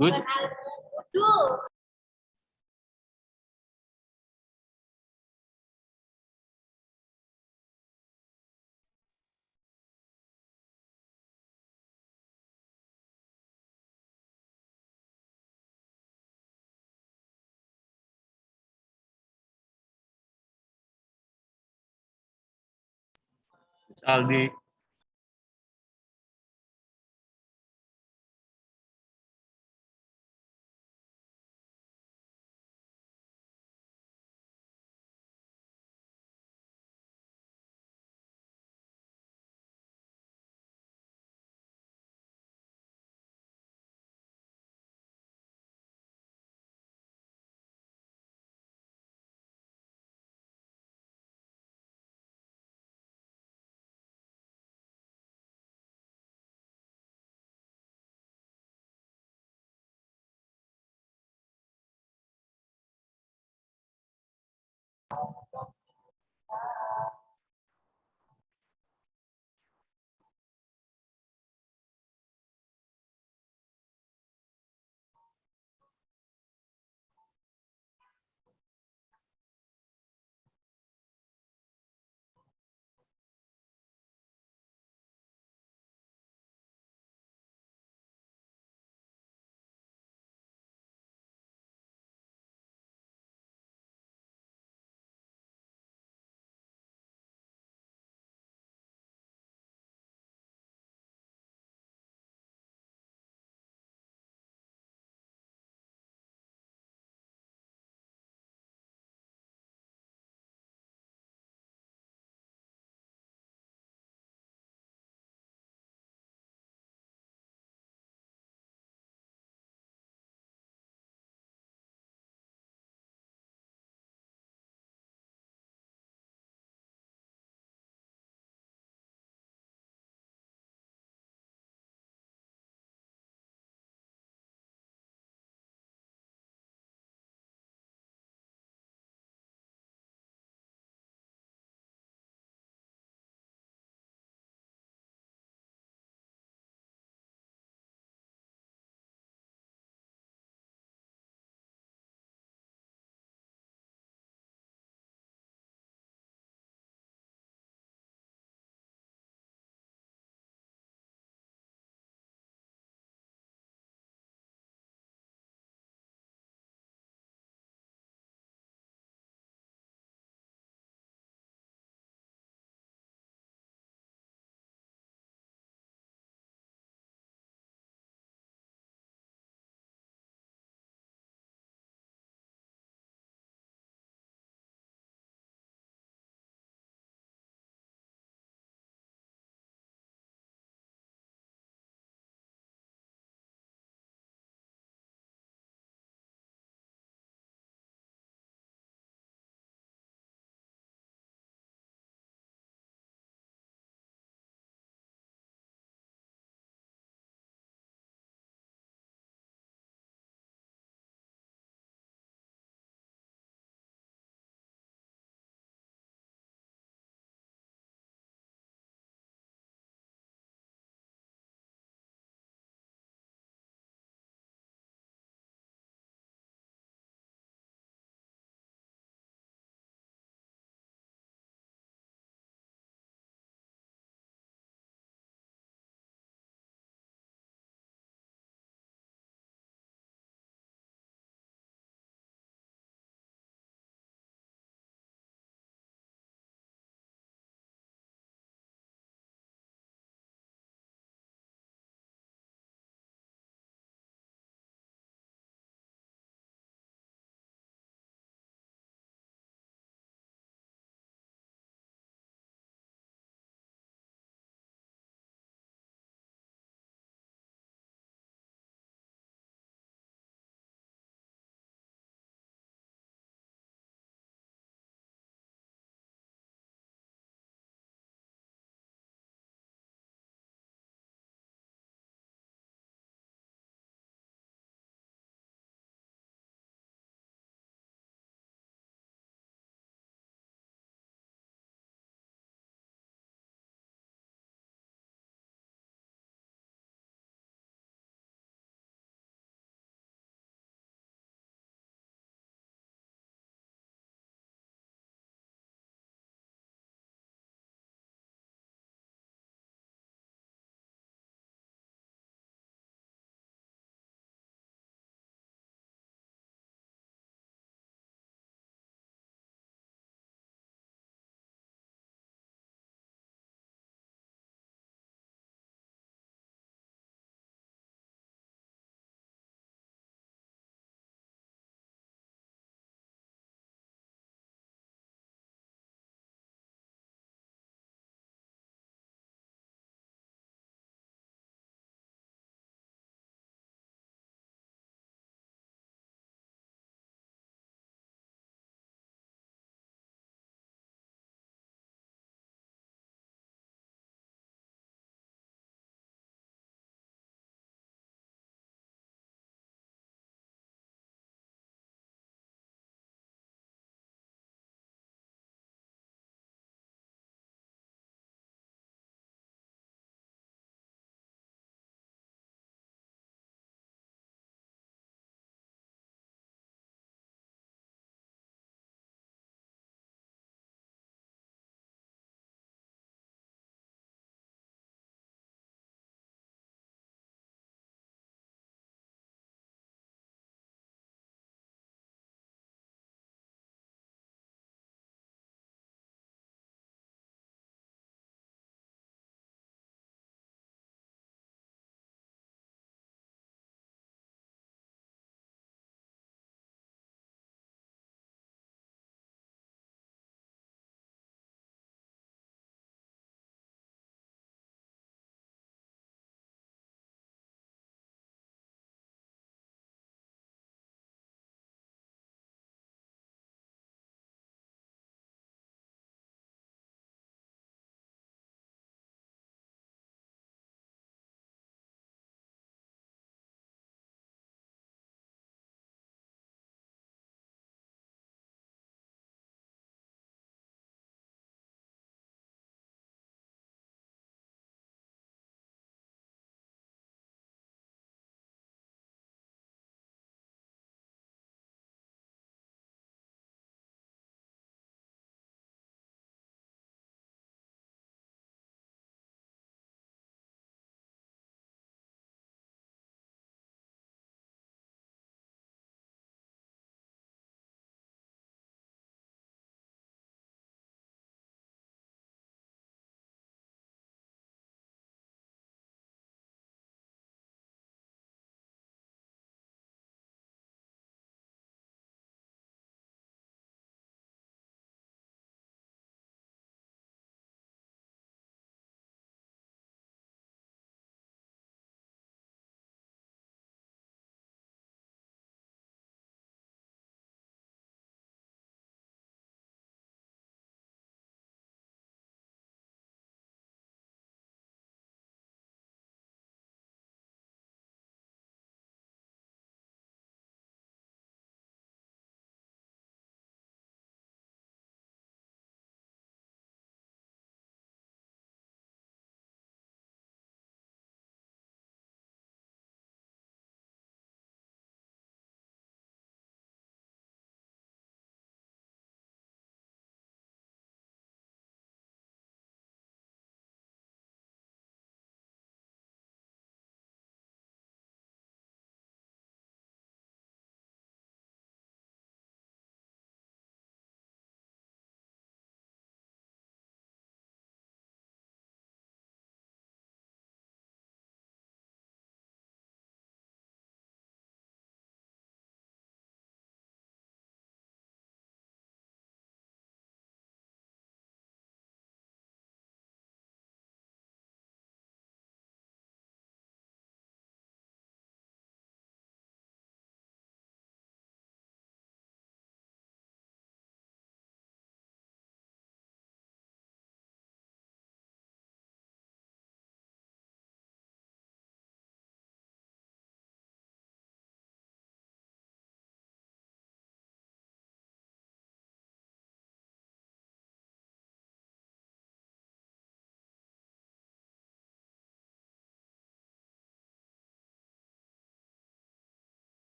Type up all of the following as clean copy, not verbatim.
Gus. Aldi.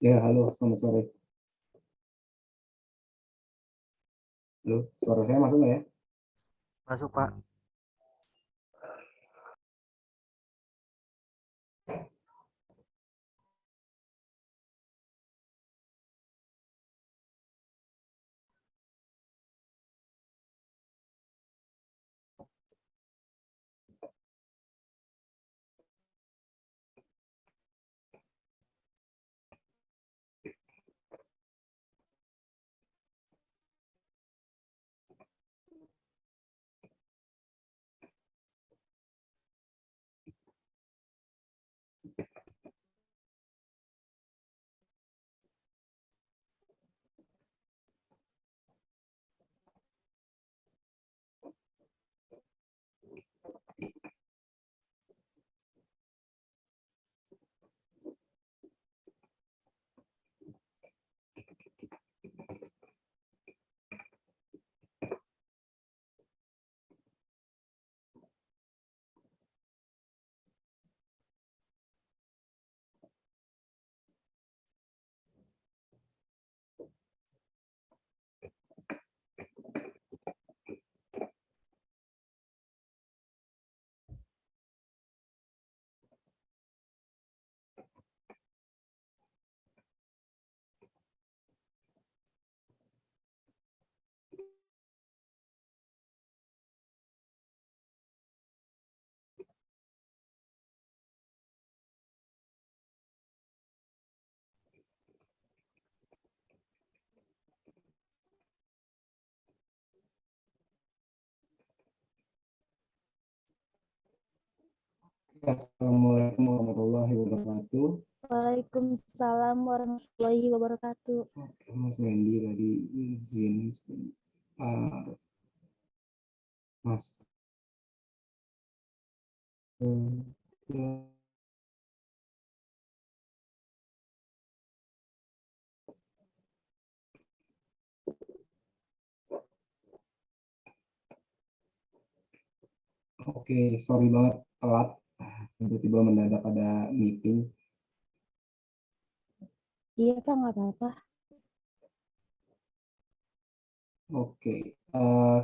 Ya, halo, selamat sore. Halo, suara saya masuk nggak ya? Masuk, Pak. Assalamualaikum warahmatullahi wabarakatuh. Waalaikumsalam warahmatullahi wabarakatuh. Oke, Mas Wendy tadi izin. Mas. Oke, sorry banget telat. Tiba-tiba mendadak ada meeting. Iya, Pak, nggak apa-apa. Oke,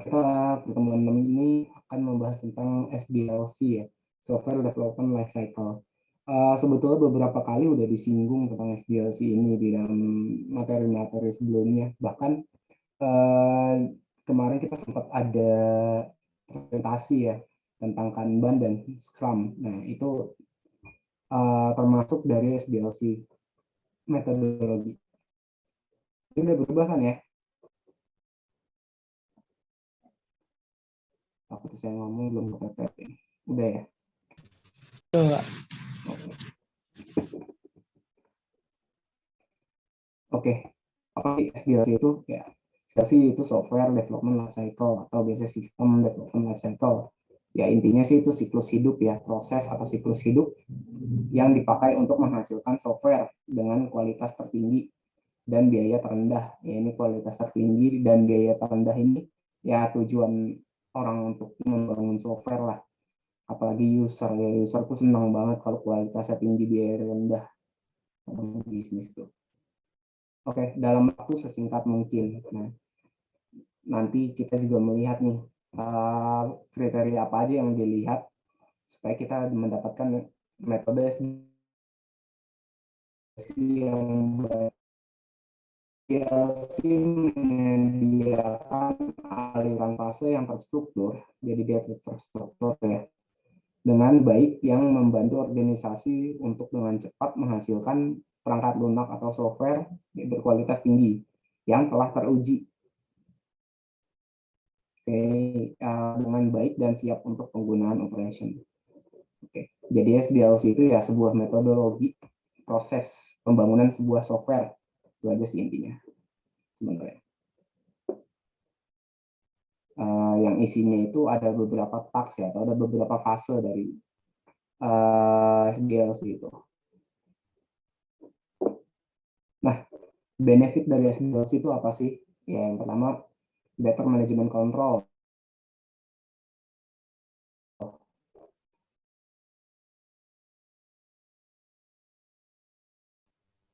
kita pertemuan ini akan membahas tentang SDLC ya, Software Development Lifecycle. Sebetulnya beberapa kali udah disinggung tentang SDLC ini di dalam materi-materi sebelumnya. Bahkan eh, kemarin kita sempat ada presentasi ya tentang Kanban dan Scrum. Nah, itu termasuk dari SDLC metodologi. Ini udah berubah kan ya? Takut saya ngomong belum kepepet. Udah ya? Tuh, Oke. Apa sih SDLC itu? Ya, SDLC itu Software Development Lifecycle atau biasanya System Development Lifecycle. Ya, intinya sih itu siklus hidup ya, proses atau siklus hidup yang dipakai untuk menghasilkan software dengan kualitas tertinggi dan biaya terendah. Ya, ini kualitas tertinggi dan biaya terendah ini ya tujuan orang untuk membangun software lah. Apalagi user ya, user tuh senang banget kalau kualitasnya tinggi, biaya rendah. Bisnis tuh. Oke, dalam waktu sesingkat mungkin. Nah, nanti kita juga melihat nih kriteria apa aja yang dilihat supaya kita mendapatkan metode yang baik. PLC menyediakan aliran fase yang terstruktur, jadi dia terstruktur ya, dengan baik yang membantu organisasi untuk dengan cepat menghasilkan perangkat lunak atau software yang berkualitas tinggi yang telah teruji. Oke, dengan baik dan siap untuk penggunaan operation. Oke, jadi SDLC itu ya sebuah metodologi proses pembangunan sebuah software. Itu aja sih intinya sebenarnya. Yang isinya itu ada beberapa task ya, atau ada beberapa fase dari SDLC itu. Nah, benefit dari SDLC itu apa sih? Ya, yang pertama, better management control.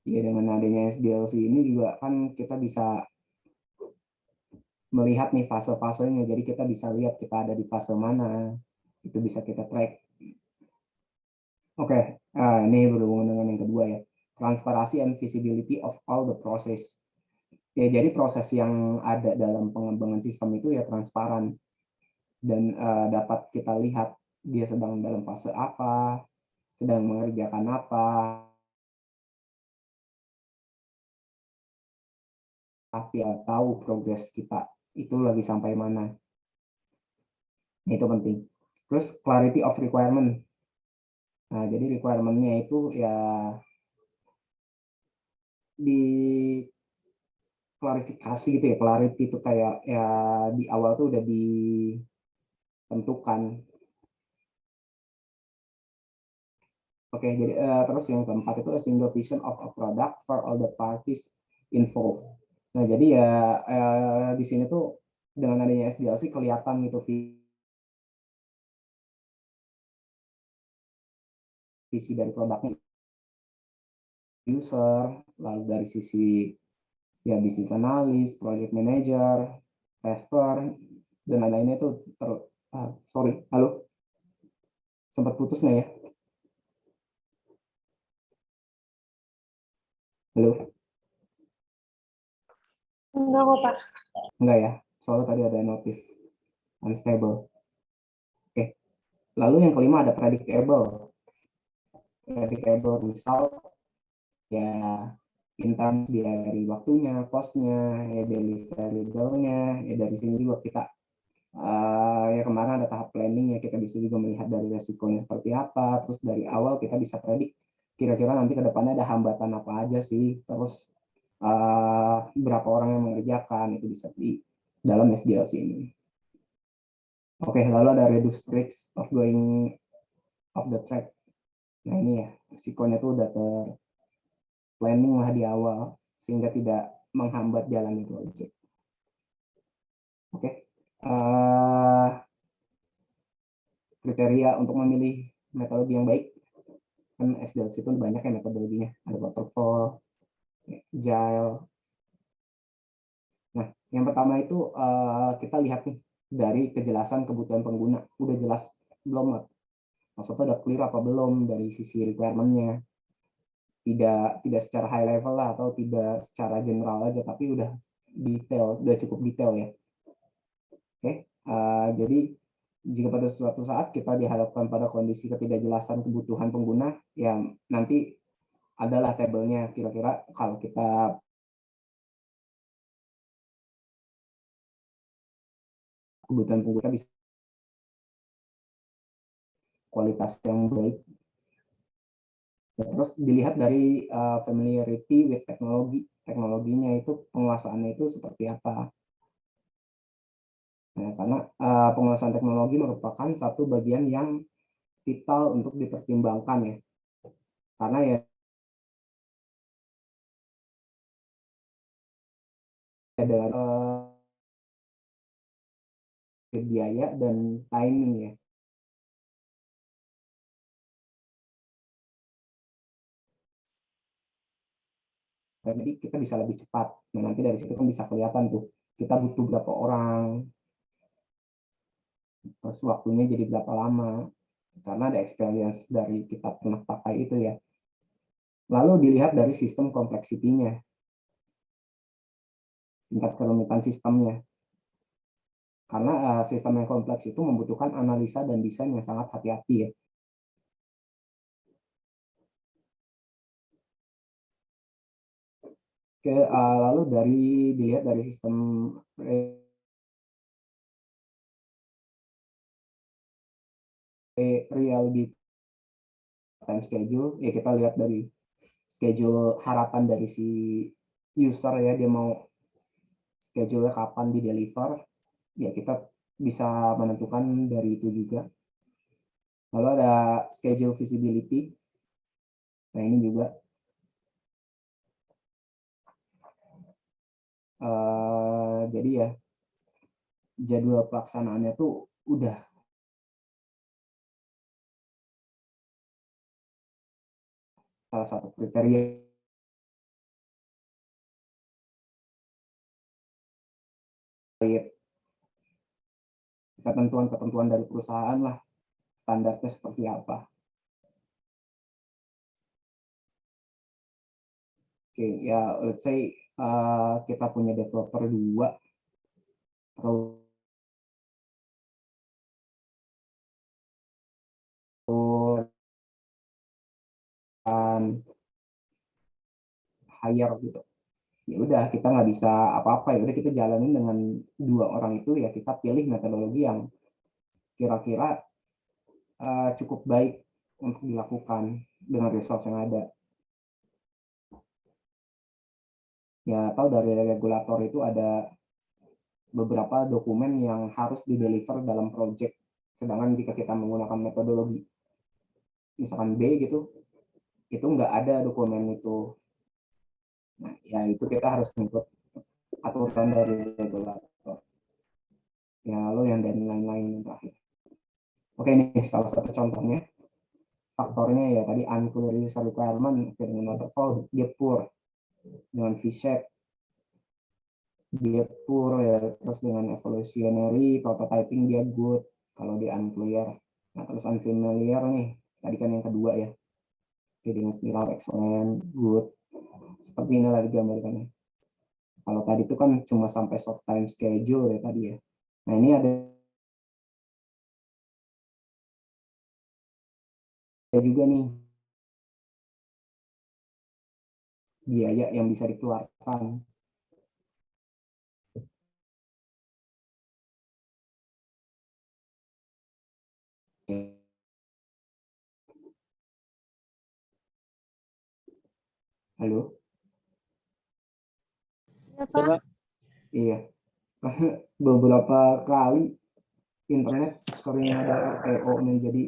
Ya dengan adanya SDLC ini juga kan kita bisa melihat nih fase-fasenya. Jadi kita bisa lihat kita ada di fase mana. Itu bisa kita track. Oke, ini berhubungan dengan yang kedua ya. Transparency and visibility of all the process. Ya, jadi proses yang ada dalam pengembangan sistem itu ya transparan dan dapat kita lihat dia sedang dalam fase apa, sedang mengerjakan apa, tapi tahu progres kita itu lagi sampai mana. Itu penting. Terus clarity of requirement. Nah, jadi requirement-nya itu ya di klarifikasi gitu ya. Clarity itu kayak ya di awal tuh udah ditentukan. Oke, jadi terus yang keempat itu a single vision of a product for all the parties involved. Nah, jadi ya di sini tuh dengan adanya SDLC kelihatan gitu visi dari produknya user, lalu dari sisi ya bisnis analis, project manager, tester, dan lain-lainnya itu sorry, halo, sempat putus nggak ya? Halo, Enggak kok, Pak. enggak ya? Soalnya tadi ada notif unstable. Oke, lalu yang kelima ada predictable. Predictable result ya in terms dia dari waktunya, costnya, ya deliverable-nya, ya dari sini juga kita ya kemarin ada tahap planning ya kita bisa juga melihat dari resikonya seperti apa, terus dari awal kita bisa predik kira-kira nanti ke depannya ada hambatan apa aja sih, terus berapa orang yang mengerjakan itu bisa di dalam SDLC ini. Oke, lalu ada reduce risks of going off the track. Nah ini ya, risikonya tuh udah planning lah di awal sehingga tidak menghambat jalan itu aja. Oke, kriteria untuk memilih metode yang baik kan SDLC itu banyak ya metodologinya, ada waterfall, agile. Nah, yang pertama itu kita lihat nih dari kejelasan kebutuhan pengguna, udah jelas belum? Maksudnya udah clear apa belum dari sisi requirement-nya? Tidak secara high level lah atau tidak secara general aja, tapi udah detail, udah cukup detail ya. Oke, jadi jika pada suatu saat kita dihadapkan pada kondisi ketidakjelasan kebutuhan pengguna, ya nanti adalah tabelnya kira-kira kalau kita kebutuhan pengguna bisa kualitas yang baik. Ya, terus dilihat dari familiarity with teknologi, teknologinya itu penguasaannya itu seperti apa. Nah, karena penguasaan teknologi merupakan satu bagian yang vital untuk dipertimbangkan ya. Karena ya dengan biaya dan timing ya. Jadi kita bisa lebih cepat. Nah, nanti dari situ kan bisa kelihatan tuh kita butuh berapa orang, terus waktunya jadi berapa lama. Karena ada experience dari kita pernah pakai itu ya. Lalu dilihat dari sistem kompleksitinya, tingkat kerumitan sistemnya. Karena sistem yang kompleks itu membutuhkan analisa dan desain yang sangat hati-hati ya. Lalu dilihat dari sistem reality time schedule, ya kita lihat dari schedule harapan dari si user ya, dia mau schedule kapan di deliver, ya kita bisa menentukan dari itu juga. Lalu ada schedule visibility, nah ini juga jadi ya jadwal pelaksanaannya tuh udah salah satu kriteria ketentuan-ketentuan dari perusahaan lah, standarnya seperti apa. Oke, ya let's say kita punya developer 2, terus hire gitu. Ya udah, kita nggak bisa apa-apa, ya udah kita jalanin dengan 2 orang itu, ya kita pilih metodologi yang kira-kira cukup baik untuk dilakukan dengan resource yang ada. Ya, atau dari regulator itu ada beberapa dokumen yang harus di-deliver dalam project. Sedangkan jika kita menggunakan metodologi misalkan B gitu, itu nggak ada dokumen itu. Nah, ya itu kita harus ngikut aturan dari regulator. Ya, lalu yang dan lain-lain yang terakhir. Oke, ini salah satu contohnya. Faktornya ya tadi unclear user requirement, dengan waterfall dia poor, dengan V-shape dia poor ya, terus dengan evolutionary prototyping dia good kalau di unclear. Nah, terus unfamiliar nih, tadi kan yang kedua ya, jadi dengan spiral excellent good, seperti inilah digambarkannya. Kalau tadi itu kan cuma sampai short time schedule ya tadi ya. Nah, ini ada juga nih biaya yang bisa dikeluarkan. Halo? Ya, Pak. Iya. Beberapa kali internet sering ada RTO nih, jadi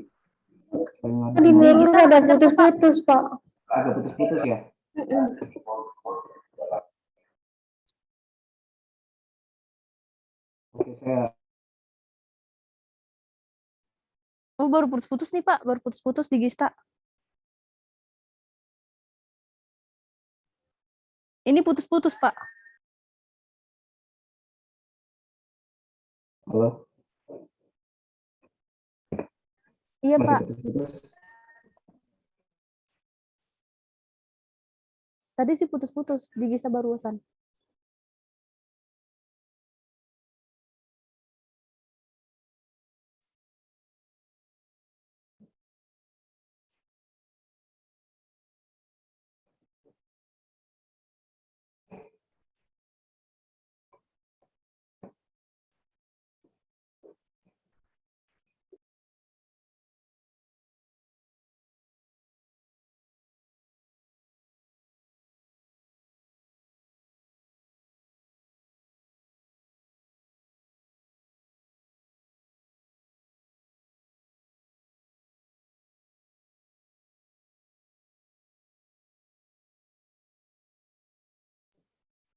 sering ada Di Bogor ada putus-putus, Pak. agak putus-putus ya. Oke, saya Oh, baru putus-putus nih, Pak. Baru putus-putus di Gista. Ini putus-putus, Pak. halo, Iya, masih Pak. putus-putus. Tadi sih putus-putus di Gista barusan.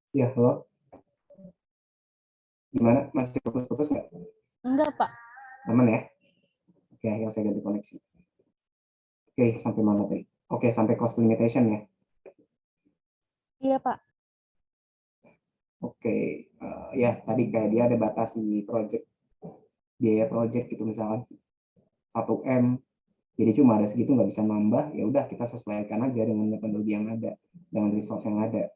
Ya, halo. Gimana? Masih putus-putus nggak? Enggak, Pak. Aman ya? Oke, yang saya ganti koneksi. Oke, sampai mana tadi? Oke, sampai cost limitation ya. Iya, Pak. Oke, ya tadi kayak dia ada batas di project, biaya project gitu misalkan 1M, jadi cuma ada segitu nggak bisa nambah, ya udah kita sesuaikan aja dengan metodologi yang ada, dengan resource yang ada.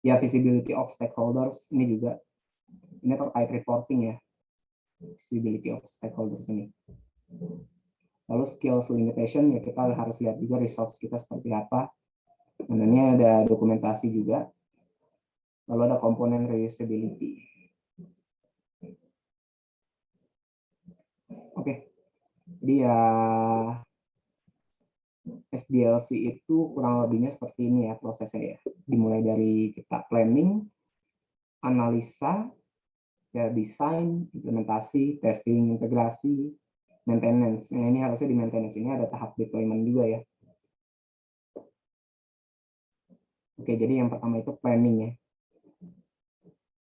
Ya, visibility of stakeholders ini juga, ini terkait reporting ya, visibility of stakeholders ini. Lalu skills limitation, ya kita harus lihat juga resource kita seperti apa. Sebenarnya ada dokumentasi juga. Lalu ada komponen reusability. Oke, jadi ya SDLC itu kurang lebihnya seperti ini ya prosesnya ya. Dimulai dari kita planning, analisa, ya desain, implementasi, testing, integrasi, maintenance. Nah, ini harusnya di maintenance ini ada tahap deployment juga ya. Oke, jadi yang pertama itu planning ya.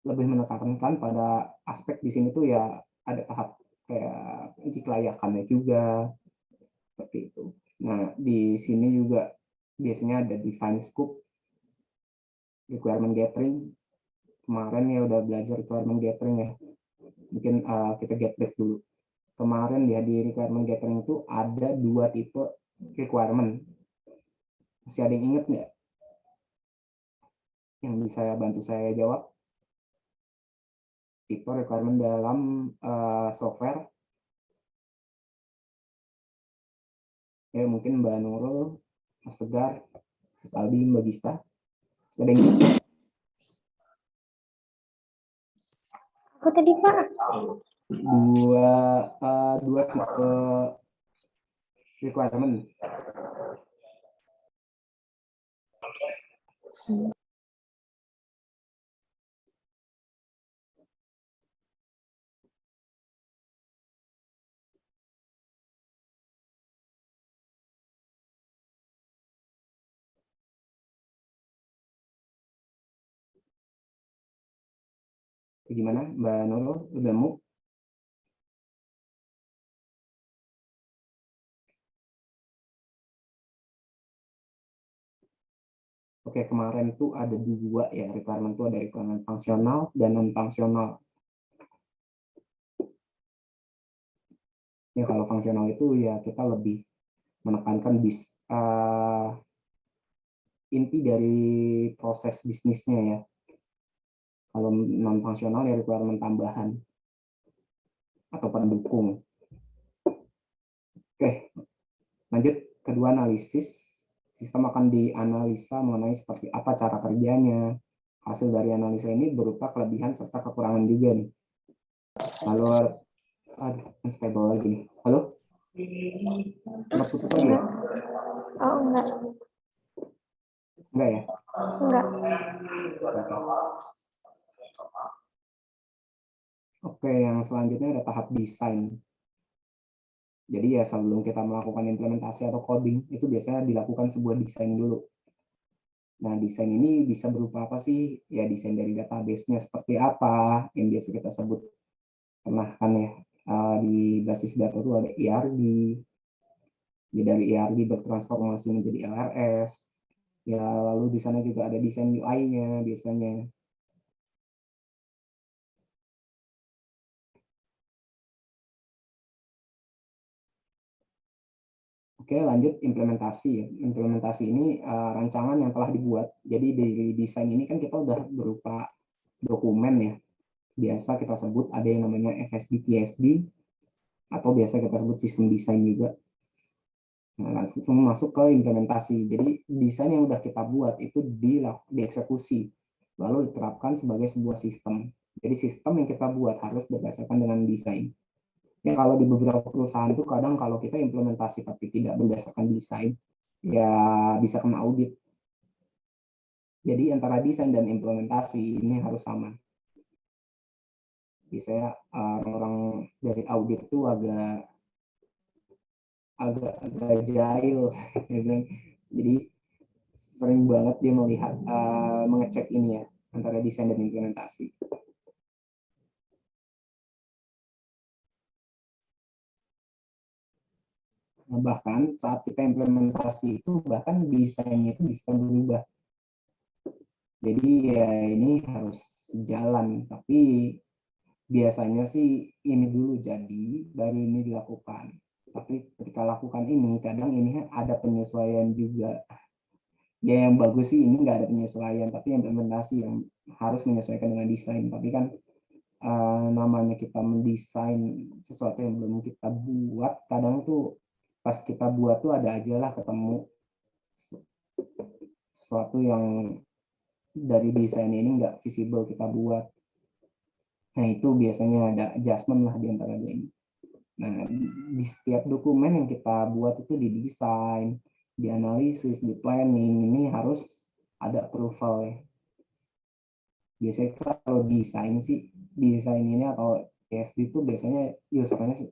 Lebih menekankan pada aspek di sini tuh ya ada tahap kayak uji kelayakannya juga seperti itu. Nah, di sini juga biasanya ada define scope, requirement gathering, kemarin ya udah belajar requirement gathering ya. Mungkin kita get back dulu. Kemarin ya di requirement gathering itu ada 2 tipe requirement. Masih ada yang inget nggak? Yang bisa bantu saya jawab? Tipe requirement dalam software. Ya mungkin Mbak Nurul, Mas Tegar, Mas Aldi, Mbak Gista. Ada yang ingat? Aku tadi Pak. Dua tipe requirement. Gimana Mbak Nurul, udah mau? Oke, kemarin tuh ada 2 ya requirement tuh, ada requirement fungsional dan non fungsional. Ya kalau fungsional itu ya kita lebih menekankan inti dari proses bisnisnya ya. Kalau non fungsional ya requirement tambahan atau pendukung. Oke, lanjut kedua, analisis. Sistem akan dianalisa mengenai seperti apa cara kerjanya. Hasil dari analisa ini berupa kelebihan serta kekurangan juga nih. Lalu unstable lagi nih. Halo? Sempat putus lagi ya? Oh enggak. Enggak ya? Enggak. Oke, yang selanjutnya ada tahap desain. Jadi ya sebelum kita melakukan implementasi atau coding, itu biasanya dilakukan sebuah desain dulu. Nah, desain ini bisa berupa apa sih? Ya desain dari database-nya seperti apa, yang biasa kita sebut pernah kan ya, di basis data itu ada ERD, ya dari ERD bertransformasi menjadi LRS, ya lalu di sana juga ada desain UI-nya biasanya. Oke, lanjut implementasi. Implementasi ini rancangan yang telah dibuat. Jadi dari desain ini kan kita udah berupa dokumen ya. Biasa kita sebut ada yang namanya FSD, PSD, atau biasa kita sebut sistem desain juga. Nah, langsung masuk ke implementasi. Jadi desain yang udah kita buat itu dieksekusi, lalu diterapkan sebagai sebuah sistem. Jadi sistem yang kita buat harus berdasarkan dengan desain. Ya kalau di beberapa perusahaan tuh kadang kalau kita implementasi tapi tidak berdasarkan desain, ya bisa kena audit. Jadi antara desain dan implementasi ini harus sama. Biasanya orang dari audit tuh agak jahil. Jadi sering banget dia melihat mengecek ini ya antara desain dan implementasi. Nah, bahkan saat kita implementasi itu bahkan desainnya itu bisa berubah. Jadi ya ini harus jalan, tapi biasanya sih ini dulu jadi baru ini dilakukan. Tapi ketika lakukan ini kadang ini ada penyesuaian juga. Ya yang bagus sih ini nggak ada penyesuaian, tapi implementasi yang harus menyesuaikan dengan desain. Tapi kan namanya kita mendesain sesuatu yang belum kita buat, kadang tuh pas kita buat tuh ada aja lah ketemu sesuatu yang dari desain ini nggak visible kita buat. Nah itu biasanya ada adjustment lah di antara ini. Nah di setiap dokumen yang kita buat itu didesain, dianalisis, di planning ini harus ada approval ya. Biasanya kalau desain sih, desain ini atau PSD itu biasanya usernya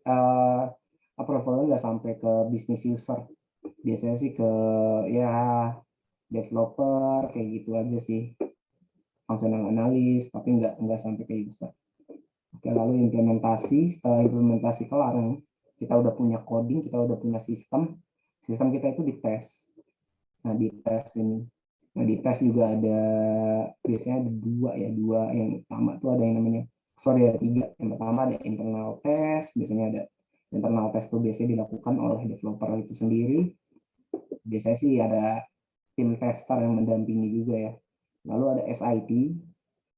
approvalnya nggak sampai ke business user. Biasanya sih ke ya developer kayak gitu aja sih, functional analis, tapi nggak sampai ke user. Oke, lalu implementasi. Setelah implementasi kelar, kita udah punya coding, kita udah punya sistem. Sistem kita itu dites. Nah, dites ini Nah, di tes juga ada biasanya ada dua yang utama tuh ada yang namanya ada tiga. Yang pertama ada internal test, biasanya ada internal test tuh biasanya dilakukan oleh developer itu sendiri. Biasanya sih ada tim tester yang mendampingi juga ya. Lalu ada SIT.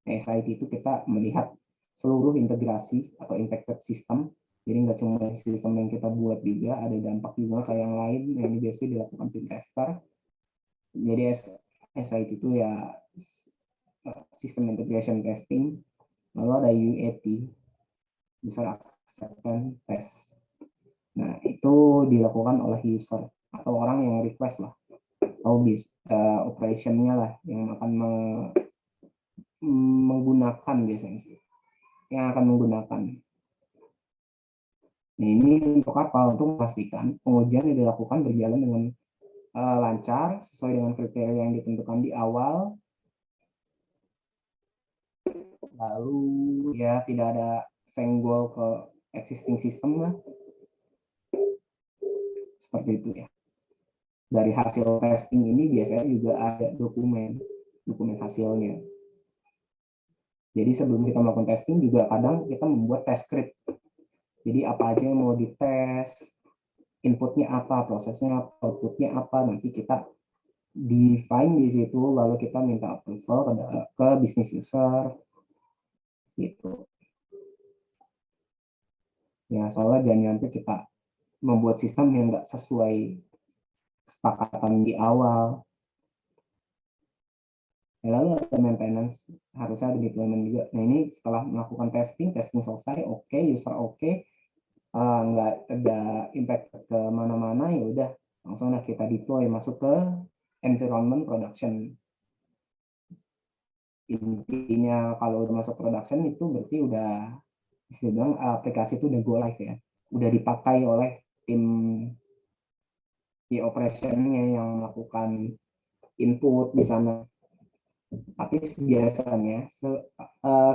Nah, SIT itu kita melihat seluruh integrasi atau impacted system. Jadi nggak cuma sistem yang kita buat juga, ada dampak juga ke yang lain. Nah, ini biasanya dilakukan tim tester. Jadi SIT itu ya System Integration Testing. Lalu ada UAT, User Acceptance Test. Nah, itu dilakukan oleh user atau orang yang request lah, atau operationnya lah yang akan menggunakan biasanya sih, yang akan menggunakan. Nah, ini untuk apa? Untuk memastikan pengujian yang dilakukan berjalan dengan lancar sesuai dengan kriteria yang ditentukan di awal. Lalu ya tidak ada senggol ke existing system lah. Seperti itu ya. Dari hasil testing ini biasanya juga ada dokumen hasilnya. Jadi sebelum kita melakukan testing juga kadang kita membuat test script. Jadi apa aja yang mau dites, inputnya apa, prosesnya apa, outputnya apa, nanti kita define di situ, lalu kita minta approval ke business user, gitu. Ya soalnya jangan sampai kita membuat sistem yang nggak sesuai kesepakatan di awal. Lalu ada maintenance, harusnya ada deployment juga. Nah ini setelah melakukan testing selesai, oke, user oke, nggak ada impact ke mana-mana, ya udah langsung lah kita deploy masuk ke environment production. Intinya kalau udah masuk production itu berarti udah bilang aplikasi itu udah go live ya, udah dipakai oleh tim di operationnya yang melakukan input di sana. Tapi biasanya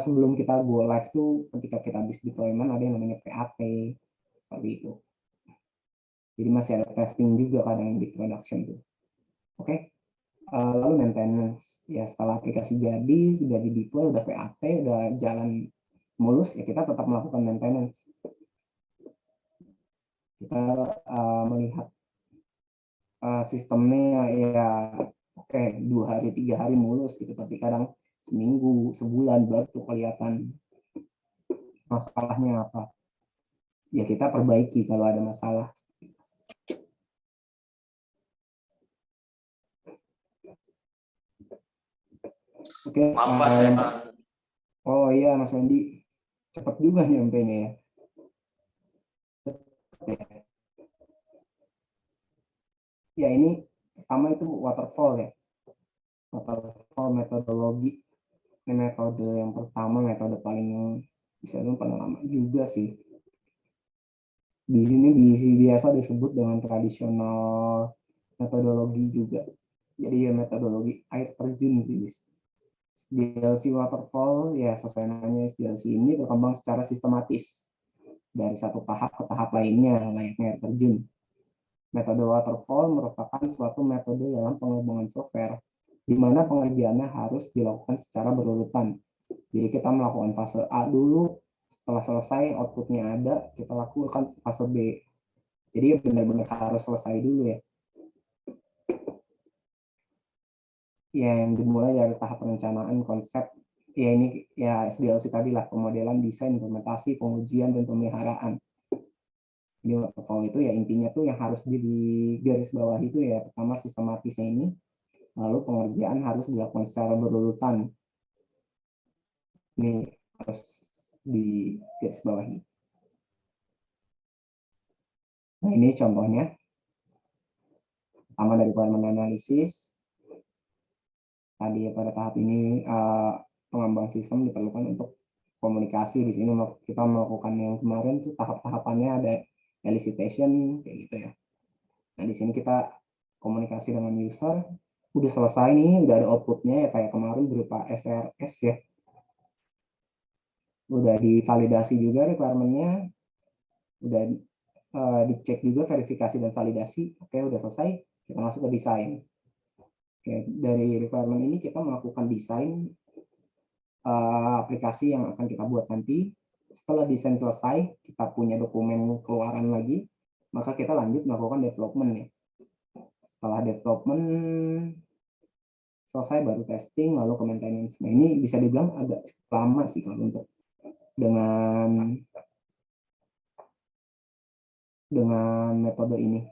sebelum kita go live tuh ketika kita habis deployment ada yang namanya PAT seperti itu. Jadi masih ada testing juga kadang di production tuh. Oke. Lalu maintenance ya, setelah aplikasi jadi sudah di deploy, udah PAT, udah jalan mulus ya, kita tetap melakukan maintenance. Kita melihat sistemnya ya oke, 2 hari 3 hari mulus gitu, tapi kadang seminggu sebulan baru tuh kelihatan masalahnya apa, ya kita perbaiki kalau ada masalah. Oke, oh iya Mas Wendy, cepat juga nyampainya ya. Ya ini pertama itu waterfall ya, waterfall metodologi. Ini metode yang pertama, metode paling bisa pernah lama juga sih. Di sini biasa disebut dengan tradisional metodologi juga. Jadi ya metodologi air terjun sih. SDLC waterfall ya sesuai namanya, SDLC ini berkembang secara sistematis dari satu tahap ke tahap lainnya layaknya air terjun. Metode waterfall merupakan suatu metode dalam pengembangan software di mana pengerjaannya harus dilakukan secara berurutan. Jadi kita melakukan fase A dulu, setelah selesai outputnya ada, kita lakukan fase B. Jadi benar-benar harus selesai dulu ya. Yang dimulai dari tahap perencanaan konsep, ya ini ya SDLC tadi lah, pemodelan, desain, implementasi, pengujian, dan pemeliharaan. Jadi waterfall itu ya intinya tuh yang harus di garis bawah itu ya, pertama sistematisnya ini, lalu pengerjaan harus dilakukan secara berurutan. Ini harus di garis bawahi. Nah ini contohnya, pertama dari requirement analysis. Tadi pada tahap ini pengembang sistem diperlukan untuk komunikasi. Di sini kita melakukan yang kemarin tuh tahap-tahapannya ada elicitation kayak gitu ya. Nah di sini kita komunikasi dengan user, udah selesai nih, udah ada outputnya ya kayak kemarin berupa SRS ya. Udah divalidasi juga requirement-nya, udah dicek juga verifikasi dan validasi. Oke, udah selesai, kita masuk ke desain. Oke, dari requirement ini kita melakukan desain aplikasi yang akan kita buat nanti. Setelah desain selesai, kita punya dokumen keluaran lagi, maka kita lanjut melakukan development ya. Setelah development selesai baru testing, lalu ke maintenance. Nah ini bisa dibilang agak lama sih kalau untuk dengan metode ini.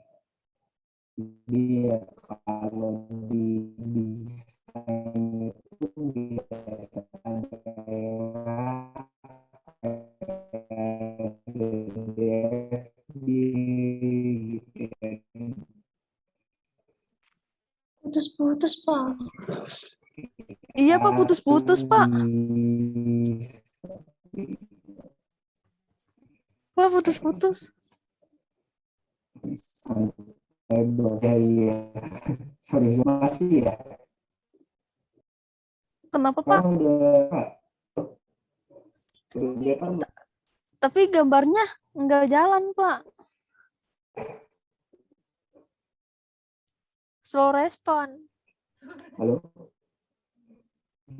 Jadi ya, kalau di desain itu biasanya Putus-putus, Pak. Iya Pak, putus-putus Pak. Pak, putus-putus. Ya, iya. Sorry, masih ya. Kenapa Pak? Sekarang udah Tapi gambarnya nggak jalan Pak. Slow respon. halo.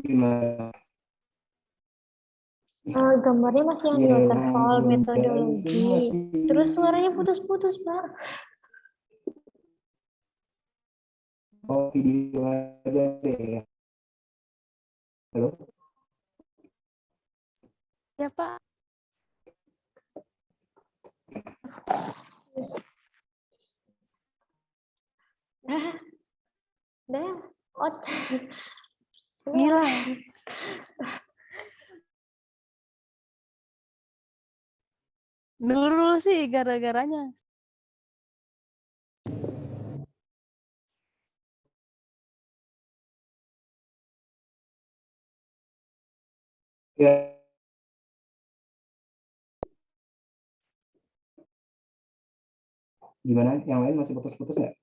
Gimana? Gambarnya masih yang di Ya, waterfall belum metodologi. masih. Terus suaranya putus-putus, Pak. Oh, video aja deh ya. Halo. Ya Pak. Dah. Ot. Gila. Nurul sih gara-garanya. Ya. Gimana? Yang lain masih putus-putus nggak?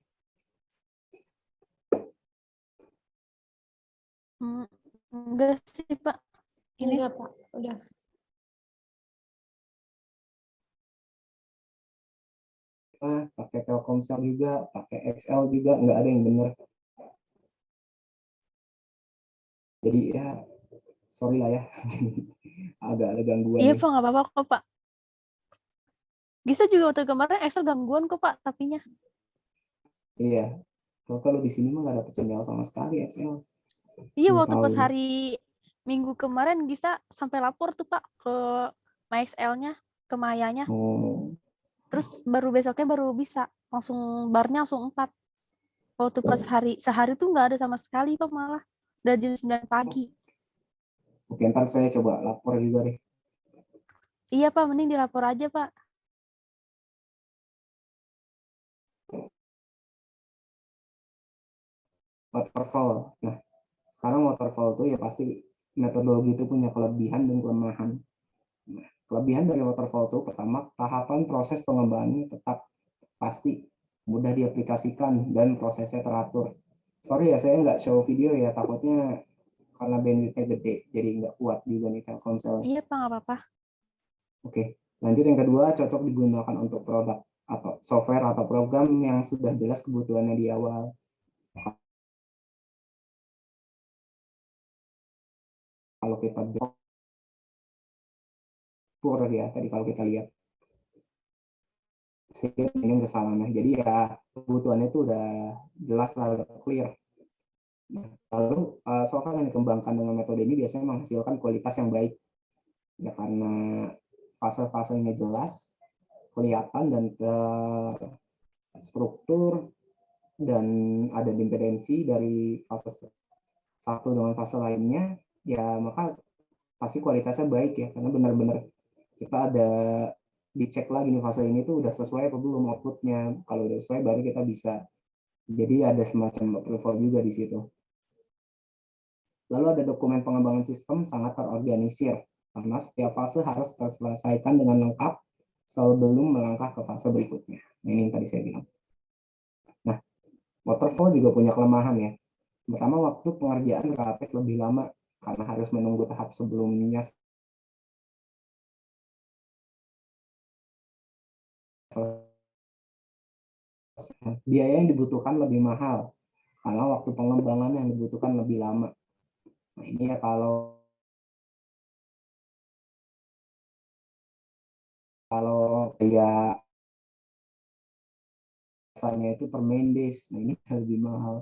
Enggak sih Pak. Ini Udah, Pak. Udah. Pakai Telkomsel juga, pakai XL juga, nggak ada yang benar. Jadi ya, sorry lah ya. Agak ada gangguan iya nih. Pak, nggak apa-apa kok Pak. Bisa juga waktu kemarin Excel gangguan kok Pak, tapinya. Iya. Kalau di sini mah nggak dapet sinyal sama sekali XL. Iya, Nggak waktu tahu pas ini. hari Minggu kemarin Gisa sampai lapor tuh Pak ke MyXL-nya, ke Mayanya. Oh, Terus baru besoknya baru bisa. Langsung barnya langsung 4. Waktu pas sehari tuh nggak ada sama sekali Pak malah. Dari jam 9 pagi. oke, ntar saya coba lapor juga deh. Iya Pak, mending dilapor aja Pak. Waterfall. Nah, sekarang waterfall tuh ya pasti metodologi itu punya kelebihan dan kelemahan. Nah, kelebihan dari waterfall itu pertama, tahapan proses pengembangannya tetap pasti mudah diaplikasikan dan prosesnya teratur. Sorry ya, saya nggak show video ya, takutnya karena bandwidthnya gede, jadi nggak kuat juga nih Telkomsel. Iya Pak, nggak apa-apa. Oke, lanjut yang kedua, cocok digunakan untuk produk atau software atau program yang sudah jelas kebutuhannya di awal. Kalau kita pur ya, tadi kalau kita lihat ini kesalahannya. Jadi ya kebutuhannya itu udah jelas lah, udah clear. Nah, lalu software yang dikembangkan dengan metode ini biasanya menghasilkan kualitas yang baik. Ya karena fase-fasenya jelas, kelihatan dan struktur dan ada dependensi dari fase satu dengan fase lainnya, ya maka pasti kualitasnya baik ya karena benar-benar kita ada dicek lagi nih fase ini tuh udah sesuai apa belum outputnya. Kalau udah sesuai baru kita bisa. Jadi ada semacam approval juga di situ. Lalu ada dokumen pengembangan sistem sangat terorganisir karena setiap fase harus terselesaikan dengan lengkap sebelum melangkah ke fase berikutnya. Nah, ini yang tadi saya bilang. Nah, waterfall juga punya kelemahan ya. Pertama, waktu pengerjaan relatif lebih lama karena harus menunggu tahap sebelumnya. Biaya yang dibutuhkan lebih mahal karena waktu pengembangan yang dibutuhkan lebih lama. Nah, ini ya kalau ya asalnya itu per main days, nah ini bisa lebih mahal.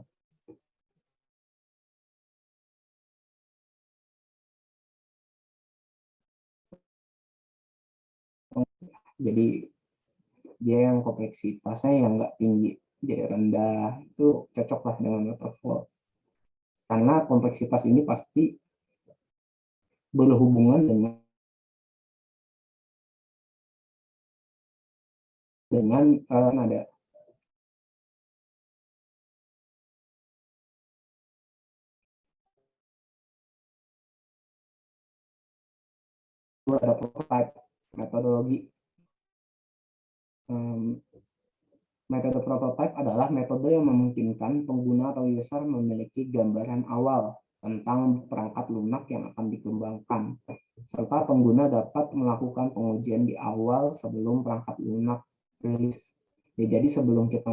Jadi dia yang kompleksitasnya yang nggak tinggi, jadi rendah, itu cocok lah dengan waterfall. Karena kompleksitas ini pasti berhubungan dengan nada. Itu ada prototype metodologi. Metode prototype adalah metode yang memungkinkan pengguna atau user memiliki gambaran awal tentang perangkat lunak yang akan dikembangkan, serta pengguna dapat melakukan pengujian di awal sebelum perangkat lunak rilis. Ya, jadi sebelum kita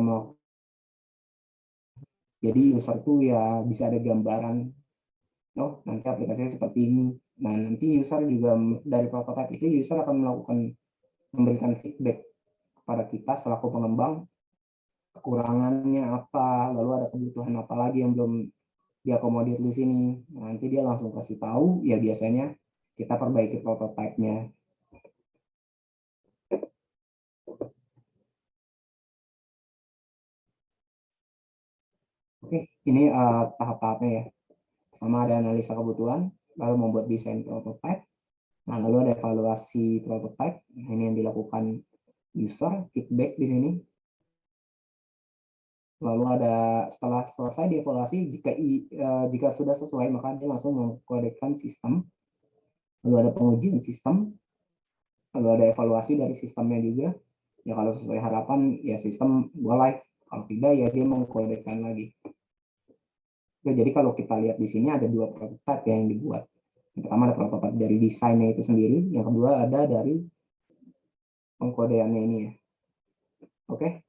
mau, jadi user tuh ya bisa ada gambaran, oh nanti aplikasinya seperti ini. Nah, nanti user juga dari prototype itu user akan memberikan feedback kepada kita selaku pengembang, kekurangannya apa, lalu ada kebutuhan apa lagi yang belum diakomodir di sini. Nah, nanti dia langsung kasih tahu, ya biasanya kita perbaiki prototipenya. Oke, ini tahap-tahapnya ya. Pertama ada analisa kebutuhan, lalu membuat desain prototipe, nah lalu ada evaluasi prototipe. Nah, ini yang dilakukan user, feedback di sini. Lalu ada setelah selesai dievaluasi, jika sudah sesuai maka dia langsung mengkodekan sistem. Lalu ada pengujian sistem, lalu ada evaluasi dari sistemnya juga. Ya kalau sesuai harapan ya sistem go live, kalau tidak ya dia mengkodekan lagi. Ya, jadi kalau kita lihat di sini ada dua prototipe yang dibuat. Yang pertama ada prototipe dari desainnya itu sendiri, yang kedua ada dari pengkodeannya ini ya. Oke,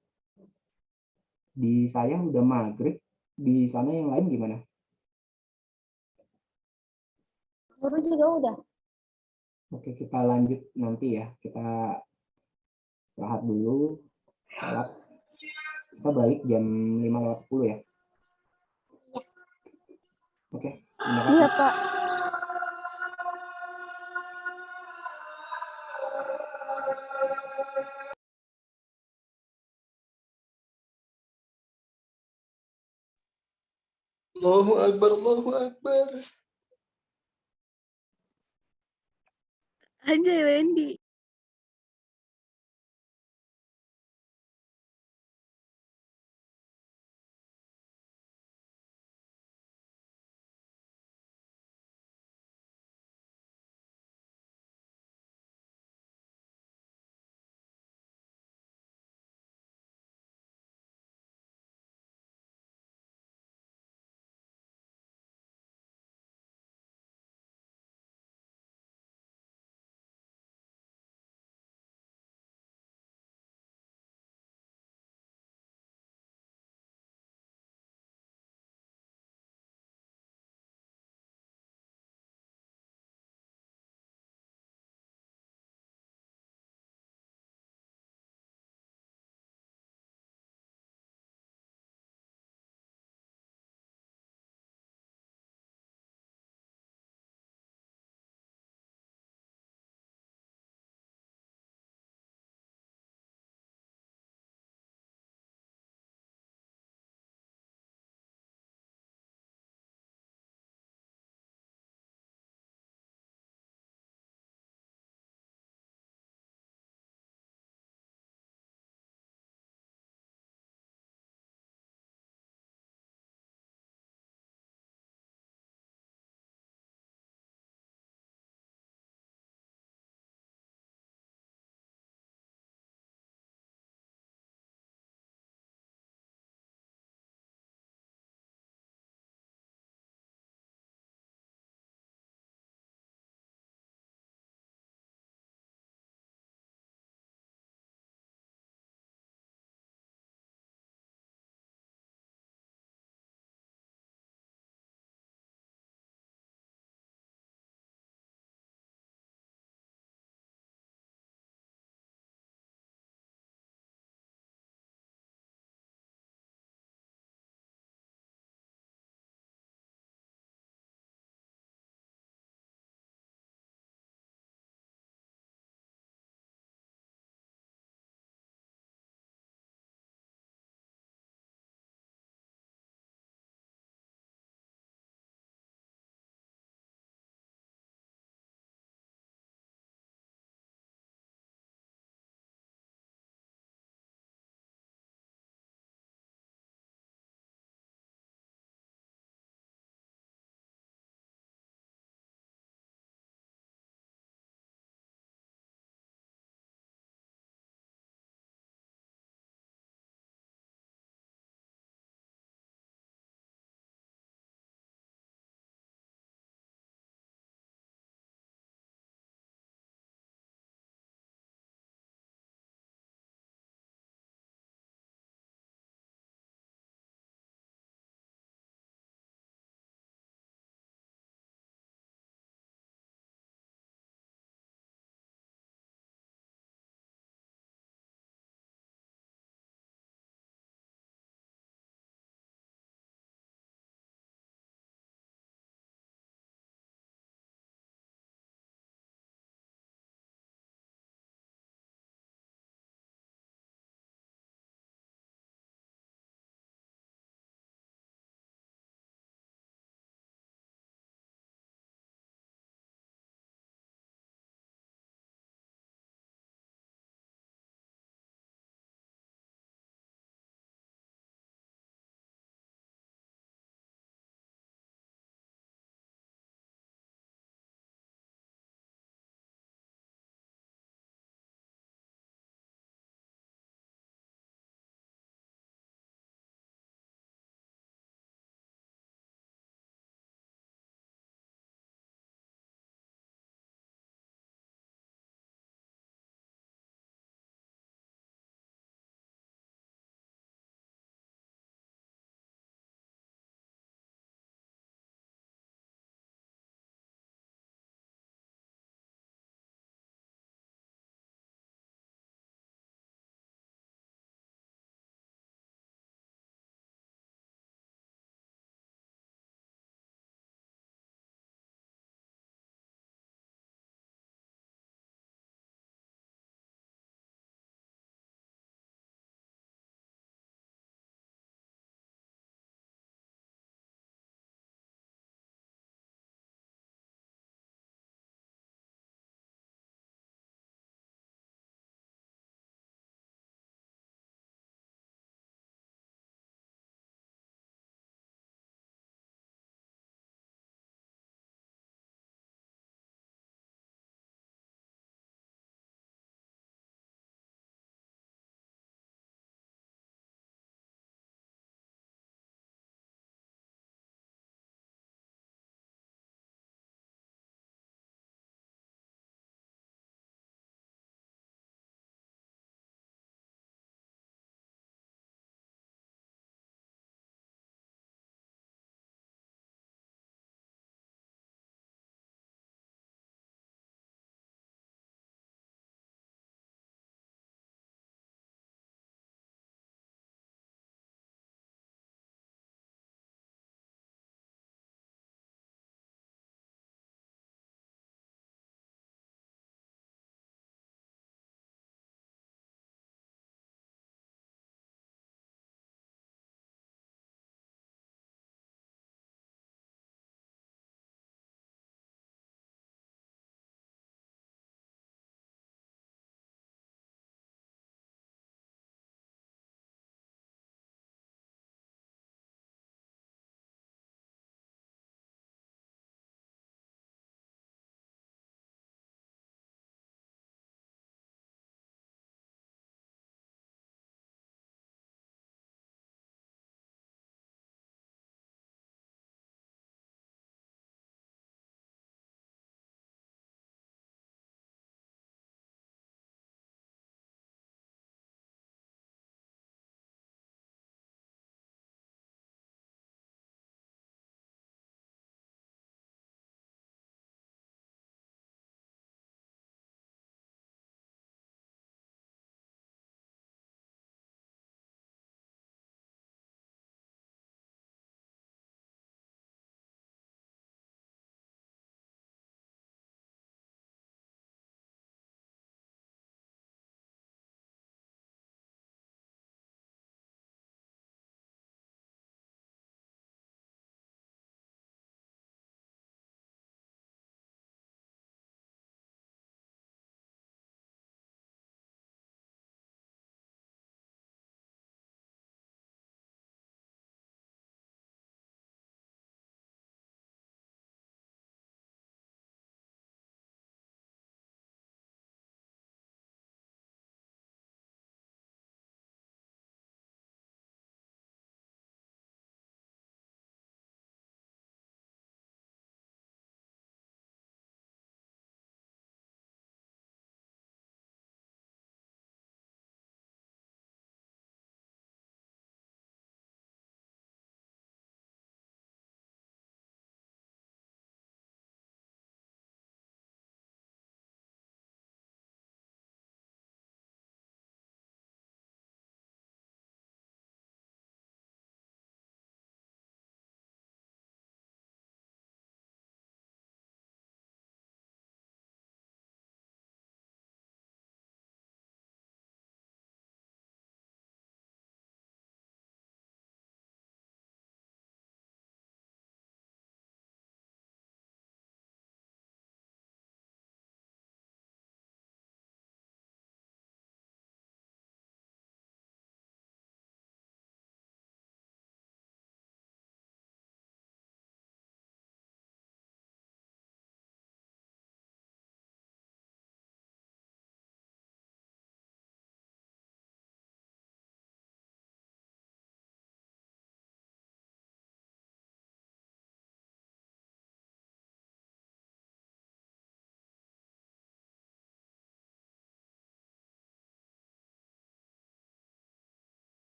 di saya udah maghrib, di sana yang lain gimana? Guru juga udah. Oke, kita lanjut nanti ya. Kita istirahat dulu, salat. Kita balik jam 5:10 ya. Oke, terima kasih. Iya, Pak. Allahu Akbar, Allahu Akbar. Anjay, Wendy.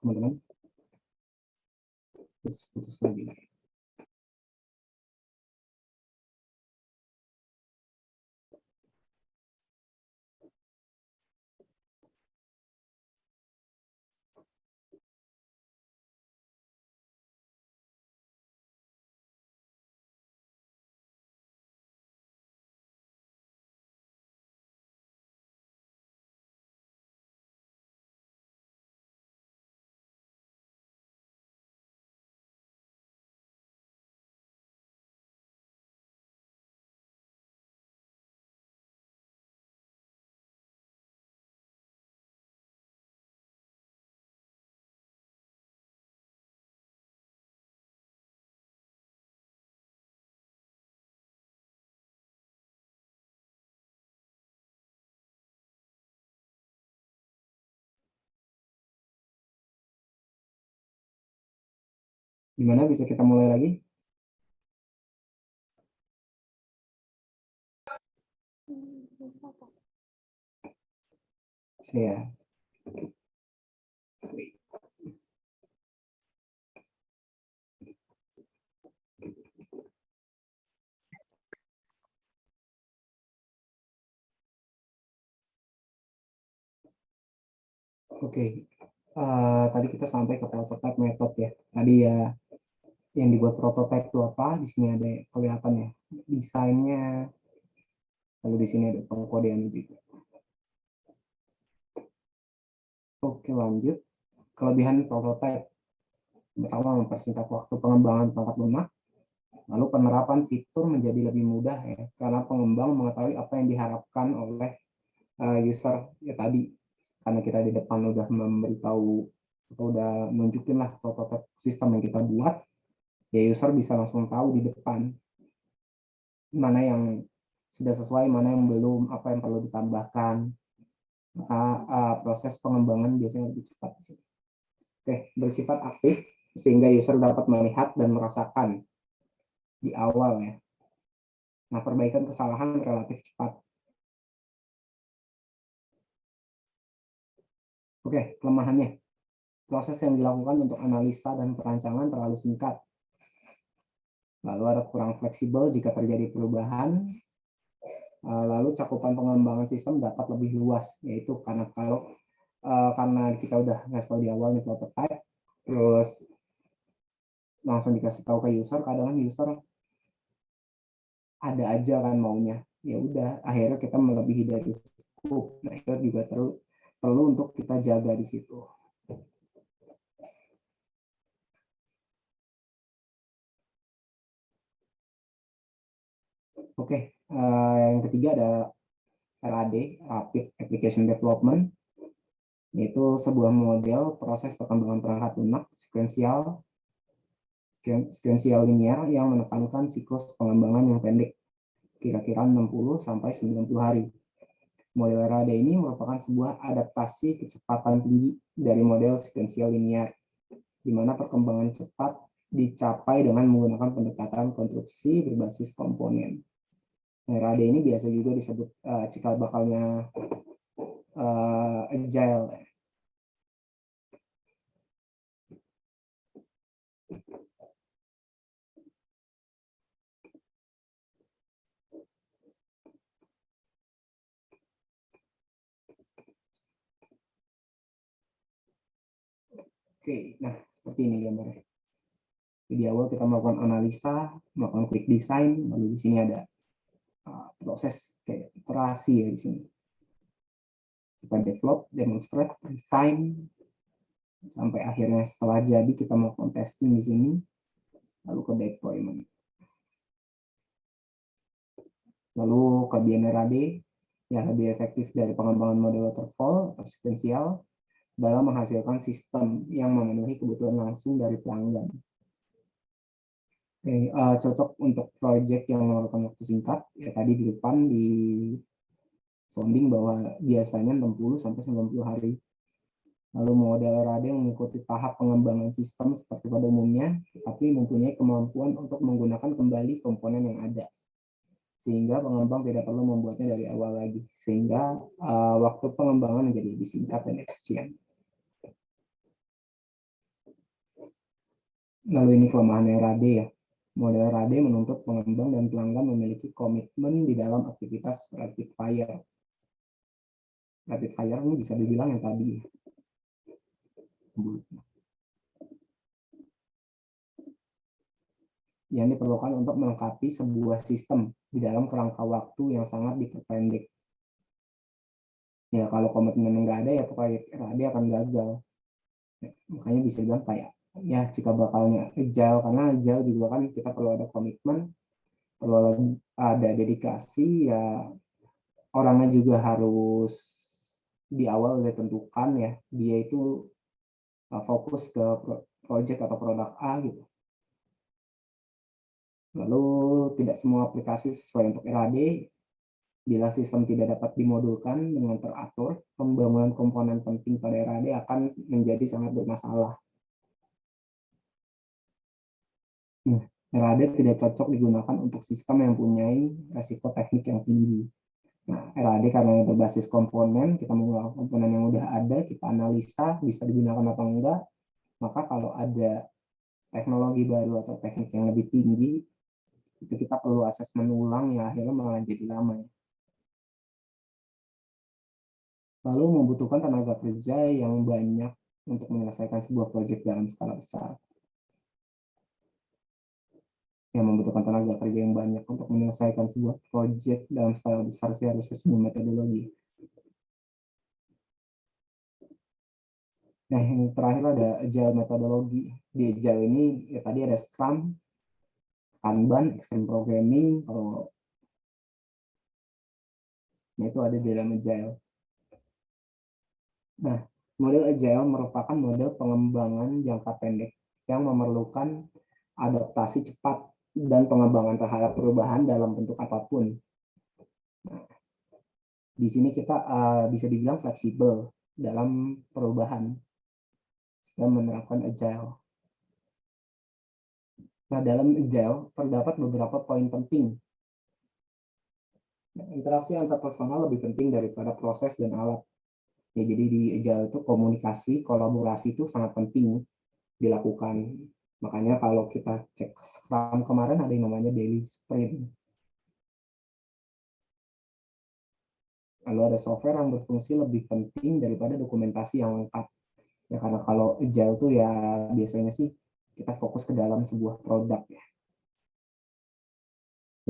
teman-teman? Putus lagi. Gimana, bisa kita mulai lagi? Bisa, Pak. Saya. Oke. Tadi kita sampai ke prototype method ya. Tadi ya yang dibuat prototype itu apa? Di sini ada kelihatan ya desainnya. Lalu di sini ada pengkodeannya juga. Oke, lanjut. Kelebihan prototype. Pertama, mempersingkat waktu pengembangan perangkat lunak. Lalu penerapan fitur menjadi lebih mudah ya, karena pengembang mengetahui apa yang diharapkan oleh user ya tadi. Karena kita di depan udah memberitahu atau udah nunjukin lah prototipe sistem yang kita buat, ya user bisa langsung tahu di depan mana yang sudah sesuai, mana yang belum, apa yang perlu ditambahkan. Maka proses pengembangan biasanya lebih cepat. Oke, bersifat aktif sehingga user dapat melihat dan merasakan di awal ya. Nah, perbaikan kesalahan relatif cepat. Oke, kelemahannya. Proses yang dilakukan untuk analisa dan perancangan terlalu singkat. Lalu ada kurang fleksibel jika terjadi perubahan. Lalu cakupan pengembangan sistem dapat lebih luas, yaitu karena kita udah ngasih tahu di awal nih prototype, terus langsung dikasih tahu ke user, kadang user ada aja kan maunya, ya udah akhirnya kita melebihi dari scope. Nah, itu juga perlu untuk kita jaga di situ. Oke, yang ketiga ada RAD, Rapid Application Development, yaitu sebuah model proses perkembangan perangkat lunak sekuensial linear yang menekankan siklus pengembangan yang pendek, kira-kira 60 sampai 90 hari. Model RAD ini merupakan sebuah adaptasi kecepatan tinggi dari model sekuensial linear, di mana perkembangan cepat dicapai dengan menggunakan pendekatan konstruksi berbasis komponen. RAD ini biasa juga disebut cikal bakalnya agile. Oke, nah seperti ini gambarnya. Di awal kita melakukan analisa, melakukan quick design, lalu di sini ada proses kayak iterasi ya di sini. Kita develop, demonstrate, refine, sampai akhirnya setelah jadi kita melakukan testing di sini, lalu ke deployment. Lalu kelebihan RAD yang lebih efektif dari pengembangan model waterfall atau sekuensial dalam menghasilkan sistem yang memenuhi kebutuhan langsung dari pelanggan. Cocok untuk proyek yang memerlukan waktu singkat, ya tadi di depan di sounding bahwa biasanya 60 sampai 90 hari. Lalu model RAD mengikuti tahap pengembangan sistem seperti pada umumnya, tetapi mempunyai kemampuan untuk menggunakan kembali komponen yang ada, sehingga pengembang tidak perlu membuatnya dari awal lagi, sehingga waktu pengembangan menjadi lebih singkat dan efisien. Lalu ini kelemahan RAD ya. Model RAD menuntut pengembang dan pelanggan memiliki komitmen di dalam aktivitas rapid fire. Rapid fire ini bisa dibilang yang tadi. Yang diperlukan untuk melengkapi sebuah sistem di dalam kerangka waktu yang sangat diperpendek. Ya kalau komitmen nggak ada ya pokoknya RAD akan gagal. Makanya bisa bilang kayak ya jika bakalnya agile, karena agile juga kan kita perlu ada komitmen, perlu ada dedikasi ya, orangnya juga harus di awal udah tentukan ya dia itu fokus ke project atau produk A gitu. Lalu tidak semua aplikasi sesuai untuk RAD. Bila sistem tidak dapat dimodulkan dengan teratur, pembangunan komponen penting pada RAD akan menjadi sangat bermasalah. RAD tidak cocok digunakan untuk sistem yang mempunyai resiko teknik yang tinggi. Nah, RAD karena berbasis komponen, kita mengulang komponen yang udah ada, kita analisa bisa digunakan atau enggak. Maka kalau ada teknologi baru atau teknik yang lebih tinggi, itu kita perlu asesmen ulang yang akhirnya malah jadi lama. Lalu membutuhkan tenaga kerja yang banyak untuk menyelesaikan sebuah proyek dalam skala besar. Yang membutuhkan tenaga kerja yang banyak untuk menyelesaikan sebuah proyek dalam skala besar sih harus sebuah metodologi. Nah, yang terakhir ada agile metodologi. Di agile ini ya tadi ada Scrum, Kanban, Extreme Programming, kalau itu ada di dalam agile. Nah, model agile merupakan model pengembangan jangka pendek yang memerlukan adaptasi cepat dan pengembangan terhadap perubahan dalam bentuk apapun. Nah, di sini kita bisa dibilang fleksibel dalam perubahan dan menerapkan agile. Nah, dalam agile terdapat beberapa poin penting. Nah, interaksi antar personal lebih penting daripada proses dan alat. Ya, jadi di agile itu komunikasi, kolaborasi itu sangat penting dilakukan. Makanya kalau kita cek Scrum kemarin ada yang namanya daily sprint. Lalu ada software yang berfungsi lebih penting daripada dokumentasi yang lengkap. Ya karena kalau agile itu ya biasanya sih kita fokus ke dalam sebuah produk ya.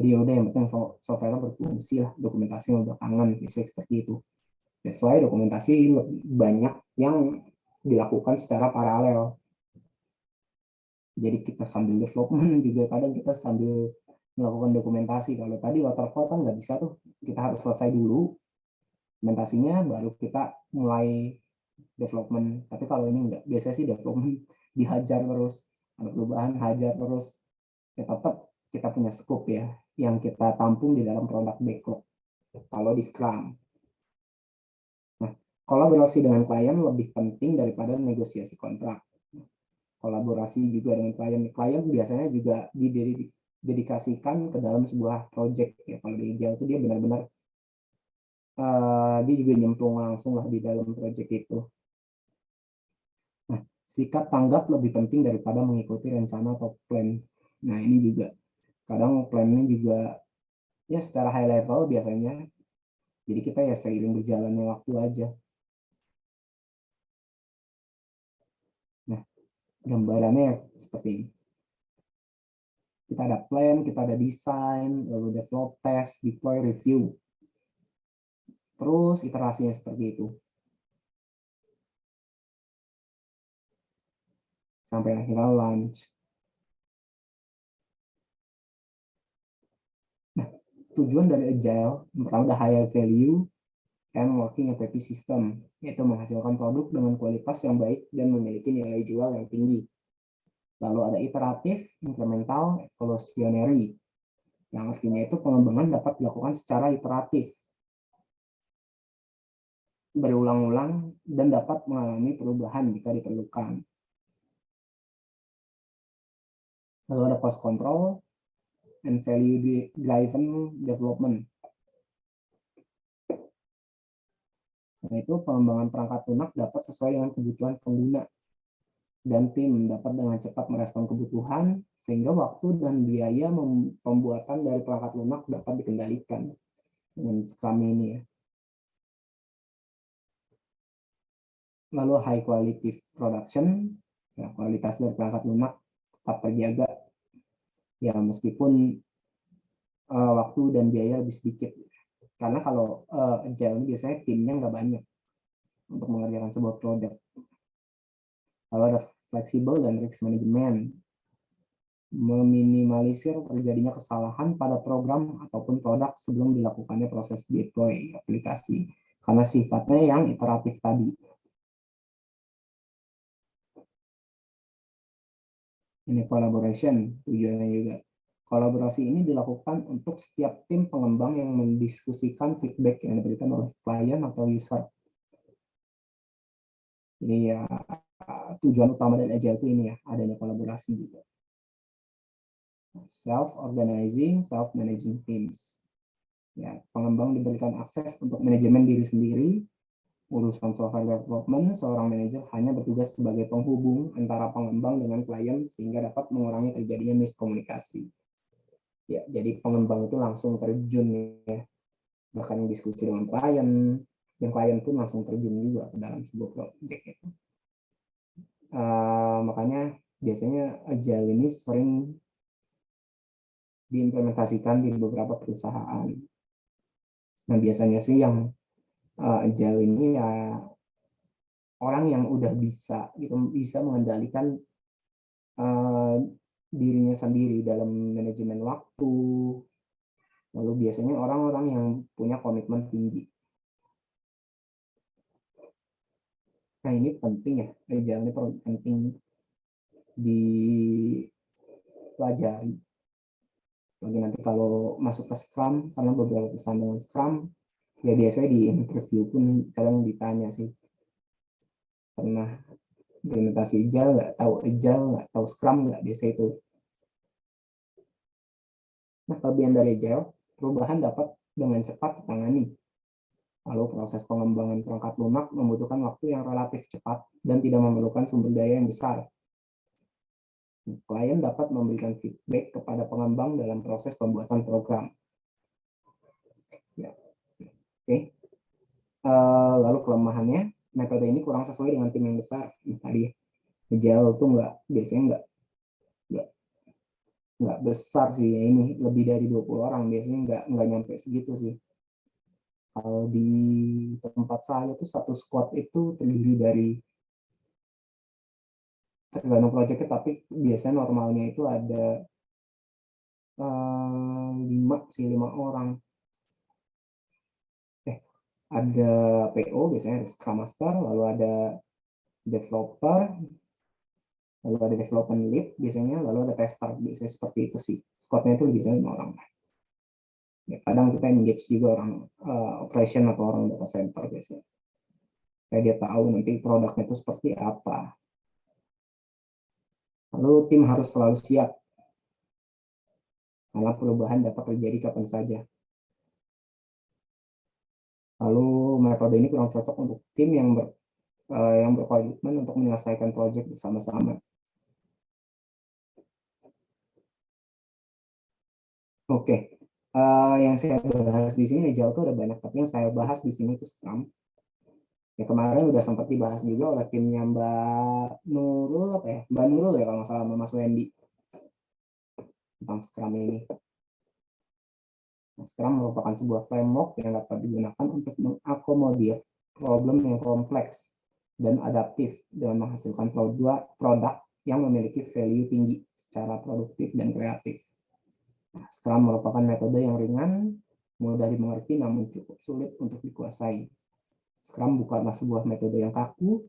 Jadi ya udah yang penting software berfungsi lah, dokumentasi belakangan biasanya seperti itu. Sesuai dokumentasi lebih banyak yang dilakukan secara paralel. Jadi kita sambil development juga kadang kita sambil melakukan dokumentasi. Kalau tadi waterfall kan nggak bisa tuh, kita harus selesai dulu dokumentasinya baru kita mulai development. Tapi kalau ini enggak, biasanya sih development dihajar terus, ada perubahan hajar terus. Ya tetap kita punya scope ya, yang kita tampung di dalam produk backlog. Kalau di Scrum. Nah, kolaborasi dengan klien lebih penting daripada negosiasi kontrak. Kolaborasi juga dengan klien. Klien biasanya juga didedikasikan ke dalam sebuah project ya. Kalau di Agile itu dia benar-benar dia juga nyemplung langsung lah di dalam project itu. Nah, sikap tanggap lebih penting daripada mengikuti rencana atau plan. Nah, ini juga kadang plannya juga ya secara high level biasanya. Jadi kita ya seiring berjalannya waktu aja. Nah, gambarannya seperti ini. Kita ada plan, kita ada desain, lalu develop, test, deploy, review. Terus iterasinya seperti itu. Sampai akhirnya launch. Nah, tujuan dari Agile, pertama ada higher value and working FPP system, yaitu menghasilkan produk dengan kualitas yang baik dan memiliki nilai jual yang tinggi. Lalu ada iteratif, incremental, evolutionary, yang artinya itu pengembangan dapat dilakukan secara iteratif, berulang-ulang, dan dapat mengalami perubahan jika diperlukan. Lalu ada cost control and value driven development. Nah, itu pengembangan perangkat lunak dapat sesuai dengan kebutuhan pengguna. dan tim dapat dengan cepat merespon kebutuhan sehingga waktu dan biaya pembuatan dari perangkat lunak dapat dikendalikan dengan Scrum ini ya. Lalu high quality production, ya, kualitas dari perangkat lunak tetap terjaga ya meskipun waktu dan biaya lebih sedikit. Karena kalau agile ini biasanya timnya nggak banyak untuk mengerjakan sebuah produk. Lalu ada fleksibel dan risk management, meminimalisir terjadinya kesalahan pada program ataupun produk sebelum dilakukannya proses deploy aplikasi karena sifatnya yang iteratif tadi. Ini collaboration tujuannya juga. Kolaborasi ini dilakukan untuk setiap tim pengembang yang mendiskusikan feedback yang diberikan oleh klien atau user. Ini ya tujuan utama dari Agile itu ini ya, adanya kolaborasi juga. Self-organizing, self-managing teams. Ya, pengembang diberikan akses untuk manajemen diri sendiri. Urusan software development, seorang manajer hanya bertugas sebagai penghubung antara pengembang dengan klien sehingga dapat mengurangi terjadinya miskomunikasi. Ya, jadi pengembang itu langsung terjun ya, bahkan diskusi dengan klien, yang klien pun langsung terjun juga ke dalam sebuah project itu. Makanya biasanya Agile ini sering diimplementasikan di beberapa perusahaan. Nah biasanya sih yang Agile ini ya orang yang udah bisa gitu, bisa mengendalikan dirinya sendiri dalam manajemen waktu. Lalu biasanya orang-orang yang punya komitmen tinggi. Nah ini penting ya, Agile ini penting dipelajari. Lagi nanti kalau masuk ke Scrum, karena beberapa perusahaan dengan Scrum, ya biasanya di interview pun kadang ditanya sih, pernah implementasi Agile, nggak tahu Scrum nggak, biasa itu. Nah, kelebihan dari Agile, perubahan dapat dengan cepat ditangani. Lalu proses pengembangan perangkat lunak membutuhkan waktu yang relatif cepat dan tidak memerlukan sumber daya yang besar. Klien dapat memberikan feedback kepada pengembang dalam proses pembuatan program. Ya. Oke. Lalu kelemahannya, metode ini kurang sesuai dengan tim yang besar. Tadi Agile itu biasanya nggak besar sih ya, ini lebih dari 20 orang biasanya nggak nyampe segitu sih. Kalau di tempat saya tuh satu squad itu terdiri dari tergantung proyeknya, tapi biasanya normalnya itu ada 5 orang. Ada PO biasanya, ada Scrum Master, lalu ada developer, lalu ada development lead biasanya, lalu ada tester, biasanya seperti itu sih. Squadnya itu biasanya 5 orang. Ya, kadang kita engage juga orang operation atau orang data center biasanya. Kayak dia tahu nanti produknya itu seperti apa. Lalu tim harus selalu siap karena perubahan dapat terjadi kapan saja. Lalu metode ini kurang cocok untuk tim yang berkomitmen untuk menyelesaikan proyek bersama-sama. Oke, yang saya bahas di sini Agile itu ada banyak, tapi yang saya bahas di sini itu Scrum. Ya kemarin udah sempat dibahas juga oleh timnya Mbak Nurul Mbak Nurul ya kalau nggak salah, sama Mas Wendy tentang Scrum ini. Nah, Scrum merupakan sebuah framework yang dapat digunakan untuk mengakomodir problem yang kompleks dan adaptif dengan menghasilkan produk yang memiliki value tinggi secara produktif dan kreatif. Nah, Scrum merupakan metode yang ringan, mudah dimengerti, namun cukup sulit untuk dikuasai. Scrum bukanlah sebuah metode yang kaku,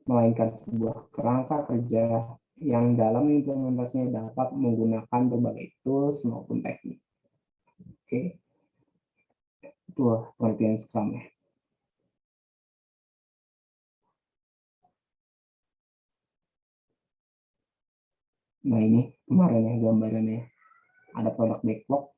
melainkan sebuah kerangka kerja yang dalam implementasinya dapat menggunakan berbagai tools maupun teknik. Oke, itu pengertian Scrum ya. Nah ini kemarin ya gambarannya, ada produk backlog.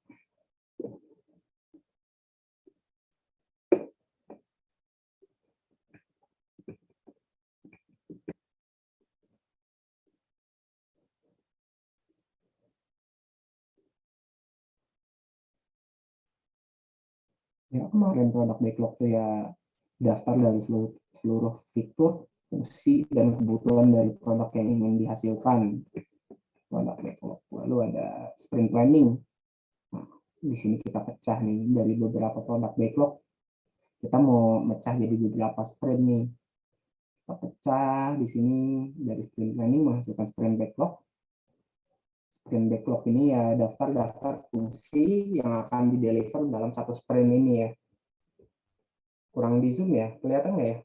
Ya kemarin produk backlog tuh ya daftar dari seluruh fitur, fungsi, dan kebutuhan dari produk yang ingin dihasilkan. Produk backlog. Lalu ada sprint planning. Nah, di sini kita pecah nih dari beberapa produk backlog. Kita mau mecah jadi beberapa sprint nih. Kita pecah di sini dari sprint planning menghasilkan sprint backlog. Sprint backlog ini ya daftar-daftar fungsi yang akan di-deliver dalam satu sprint ini ya. Kurang di zoom ya, kelihatan nggak ya?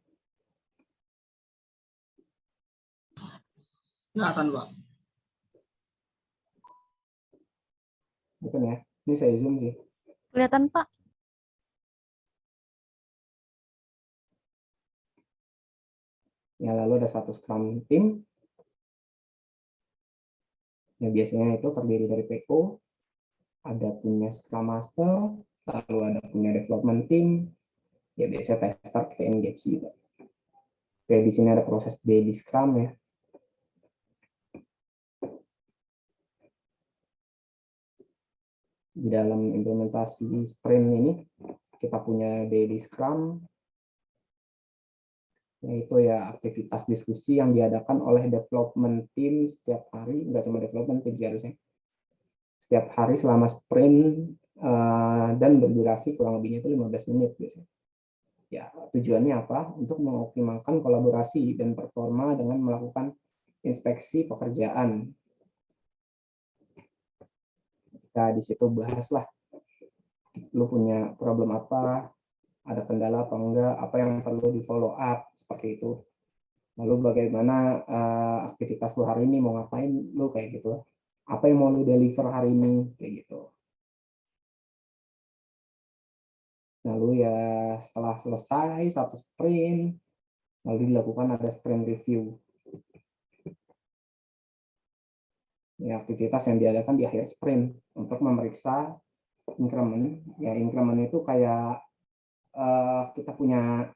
Kelihatan, Pak. Betul ya. Ini saya zoom sih. Kelihatan, Pak. Ya lalu ada satu scrum team. Ya biasanya itu terdiri dari PO, ada punya scrum master, lalu ada punya development team. Ya biasanya tester kita engage juga. Oke, di sini ada proses daily scrum ya. Di dalam implementasi sprint ini kita punya daily scrum, yaitu ya aktivitas diskusi yang diadakan oleh development team setiap hari, nggak cuma development team sih harusnya, setiap hari selama sprint dan berdurasi kurang lebihnya itu 15 menit biasanya. Ya, tujuannya apa? Untuk mengoptimalkan kolaborasi dan performa dengan melakukan inspeksi pekerjaan. Nah, di situ bahaslah lu punya problem apa, ada kendala apa enggak, apa yang perlu di follow up seperti itu. Lalu bagaimana aktivitas lu hari ini, mau ngapain lu kayak gitu. Apa yang mau lu deliver hari ini kayak gitu. Lalu ya setelah selesai satu sprint, lalu dilakukan ada sprint review. Ya, aktivitas yang diadakan di akhir sprint untuk memeriksa increment. Ya, increment itu kayak kita punya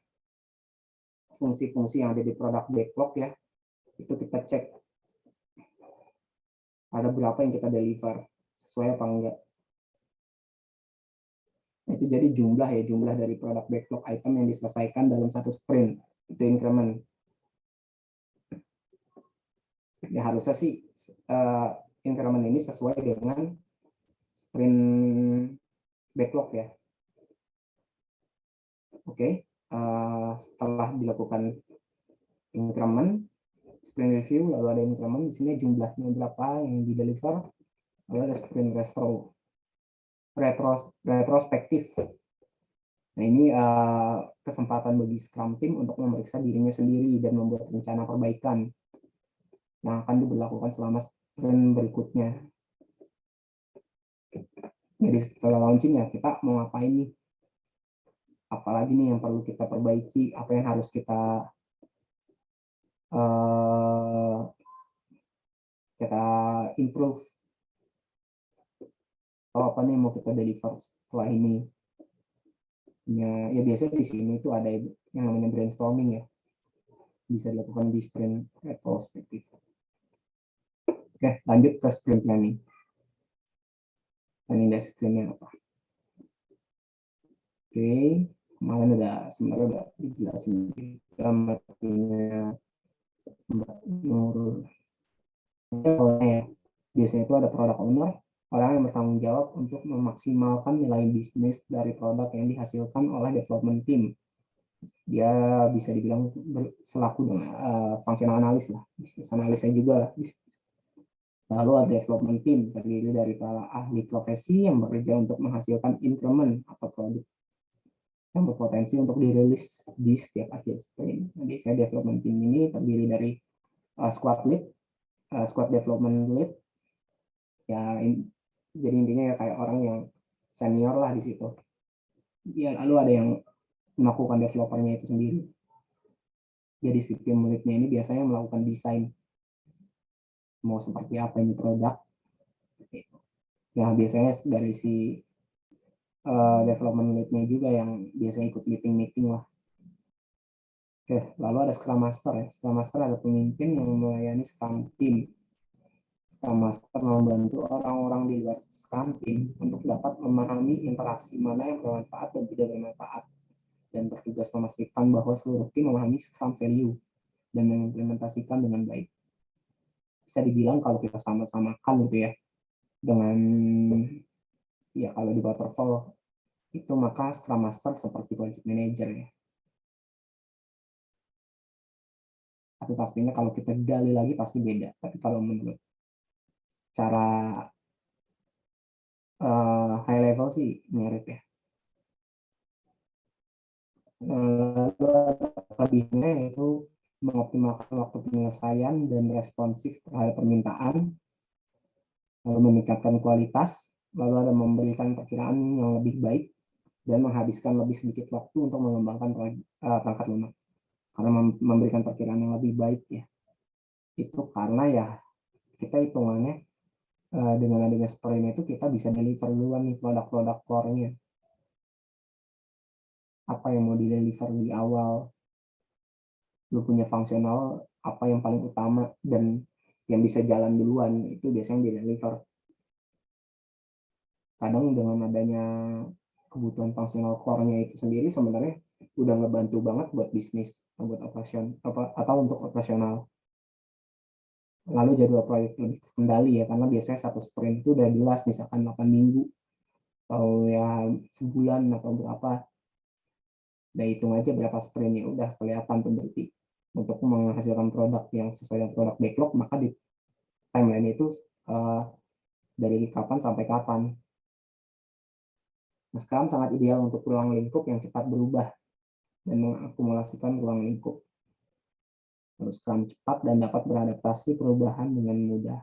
fungsi-fungsi yang ada di produk backlog ya. Itu kita cek ada berapa yang kita deliver, sesuai apa enggak. Itu jadi jumlah dari produk backlog item yang diselesaikan dalam satu sprint. Itu increment. Ya harusnya sih increment ini sesuai dengan sprint backlog ya. Oke, setelah dilakukan increment, sprint review, lalu ada increment, di sini jumlahnya berapa yang di deliver, lalu ada sprint retrospektif. Nah ini kesempatan bagi Scrum Team untuk memeriksa dirinya sendiri dan membuat rencana perbaikan yang akan diberlakukan selama sprint berikutnya. Jadi setelah launching ya kita mau ngapain nih? Apalagi nih yang perlu kita perbaiki, apa yang harus kita improve, atau apa nih mau kita deliver setelah ini. Ya biasanya di sini itu ada yang namanya brainstorming ya, bisa dilakukan di sprint retrospektif. Oke, lanjut ke sprint planning. Planning dan sprintnya apa? Oke, kemarin sebenarnya udah dijelasin kita punya Mbak Nurul. Ya, biasanya itu ada product owner, orang yang bertanggung jawab untuk memaksimalkan nilai bisnis dari produk yang dihasilkan oleh development team. Dia bisa dibilang selaku dengan functional analis lah, bisnis analisnya juga lah. Lalu ada development team terdiri dari para ahli profesi yang bekerja untuk menghasilkan increment atau produk yang berpotensi untuk dirilis di setiap akhir sprint. Nah, biasanya development team ini terdiri dari squad lead, squad development lead, ya jadi intinya ya kayak orang yang senior lah di situ. Ya lalu ada yang melakukan developernya itu sendiri. Jadi si tim leadnya ini biasanya melakukan desain mau seperti apa ini produk. Ya biasanya dari si development lead-nya juga yang biasanya ikut meeting lah. Oke, lalu ada Scrum Master ya. Scrum Master ada pemimpin yang melayani Scrum Team. Scrum Master membantu orang-orang di luar Scrum Team untuk dapat memahami interaksi mana yang bermanfaat dan tidak bermanfaat, dan bertugas memastikan bahwa seluruh tim memahami Scrum Value dan mengimplementasikan dengan baik. Bisa dibilang kalau kita sama-samakan gitu ya, dengan ya kalau di waterfall itu maka Scrum Master seperti project manager ya. Tapi pastinya kalau kita gali lagi pasti beda. Tapi kalau menurut cara high level sih mirip ya. Lebihnya itu mengoptimalkan waktu penyelesaian dan responsif terhadap permintaan, lalu meningkatkan kualitas, lalu ada memberikan perkiraan yang lebih baik, dan menghabiskan lebih sedikit waktu untuk mengembangkan perangkat lunak. Karena memberikan perkiraan yang lebih baik ya, itu karena ya kita hitungannya dengan adanya sprint itu kita bisa deliver duluan nih produk-produk core-nya. Apa yang mau di deliver di awal, lu punya fungsional apa yang paling utama dan yang bisa jalan duluan, itu biasanya di deliver. Kadang dengan adanya kebutuhan fungsional core-nya itu sendiri sebenarnya udah ngebantu banget buat bisnis atau buat operation atau untuk operasional. Lalu jadwal proyek lebih terkendali ya, karena biasanya satu sprint itu udah jelas, misalkan 8 minggu atau ya sebulan atau berapa. Nah, hitung aja berapa sprintnya, udah kelihatan tuh berarti untuk menghasilkan produk yang sesuai dengan produk backlog, maka di timeline itu dari kapan sampai kapan. Nah, sekarang sangat ideal untuk ruang lingkup yang cepat berubah dan mengakumulasikan ruang lingkup. Terus Scrum cepat dan dapat beradaptasi perubahan dengan mudah.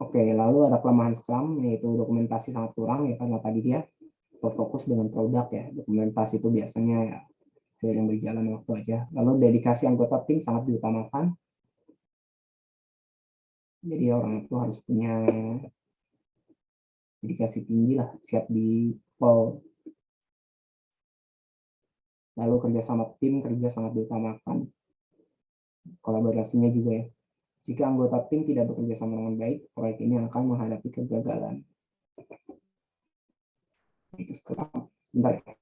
Oke, lalu ada kelemahan Scrum, yaitu dokumentasi sangat kurang ya, karena tadi dia terfokus dengan produk ya. Dokumentasi itu biasanya ya seiring berjalan waktu aja. Lalu dedikasi anggota tim sangat diutamakan. Jadi orang itu harus punya dedikasi tinggi lah, siap di call. Lalu kerja sama tim, kerja sangat diutamakan. Kolaborasinya juga ya. Jika anggota tim tidak bekerja sama dengan baik, proyek ini akan menghadapi kegagalan. Itu sekarang. Sebentar ya.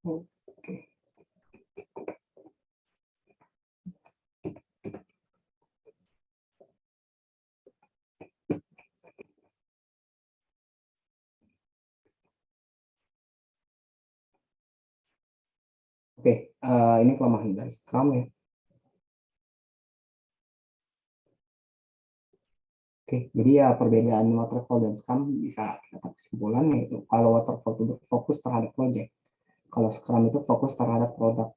Oke. Oke, ini kelemahan dari Scrum ya. Oke, jadi ya perbedaan waterfall dan Scrum bisa kita kesimpulan yaitu kalau waterfall itu fokus terhadap project, kalau Scrum itu fokus terhadap produk.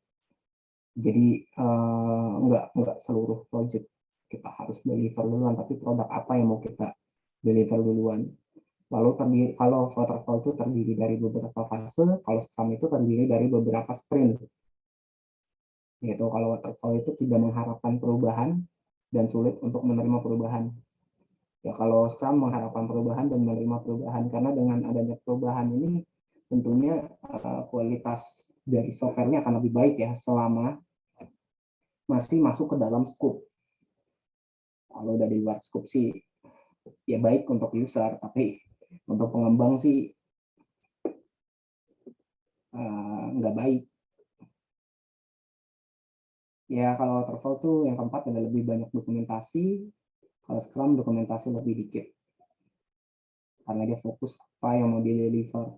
Jadi nggak seluruh project kita harus deliver duluan, tapi produk apa yang mau kita deliver duluan. Lalu kalau waterfall itu terdiri dari beberapa fase, kalau Scrum itu terdiri dari beberapa sprint. Yaitu kalau waterfall itu tidak mengharapkan perubahan dan sulit untuk menerima perubahan. Ya kalau Scrum mengharapkan perubahan dan menerima perubahan, karena dengan adanya perubahan ini tentunya kualitas dari softwarenya akan lebih baik ya selama masih masuk ke dalam scope. Kalau dari luar scope sih ya baik untuk user, tapi untuk pengembang sih nggak baik. Ya kalau waterfall tuh yang keempat ada lebih banyak dokumentasi, kalau Scrum dokumentasi lebih dikit. Karena dia fokus apa yang mau di deliver.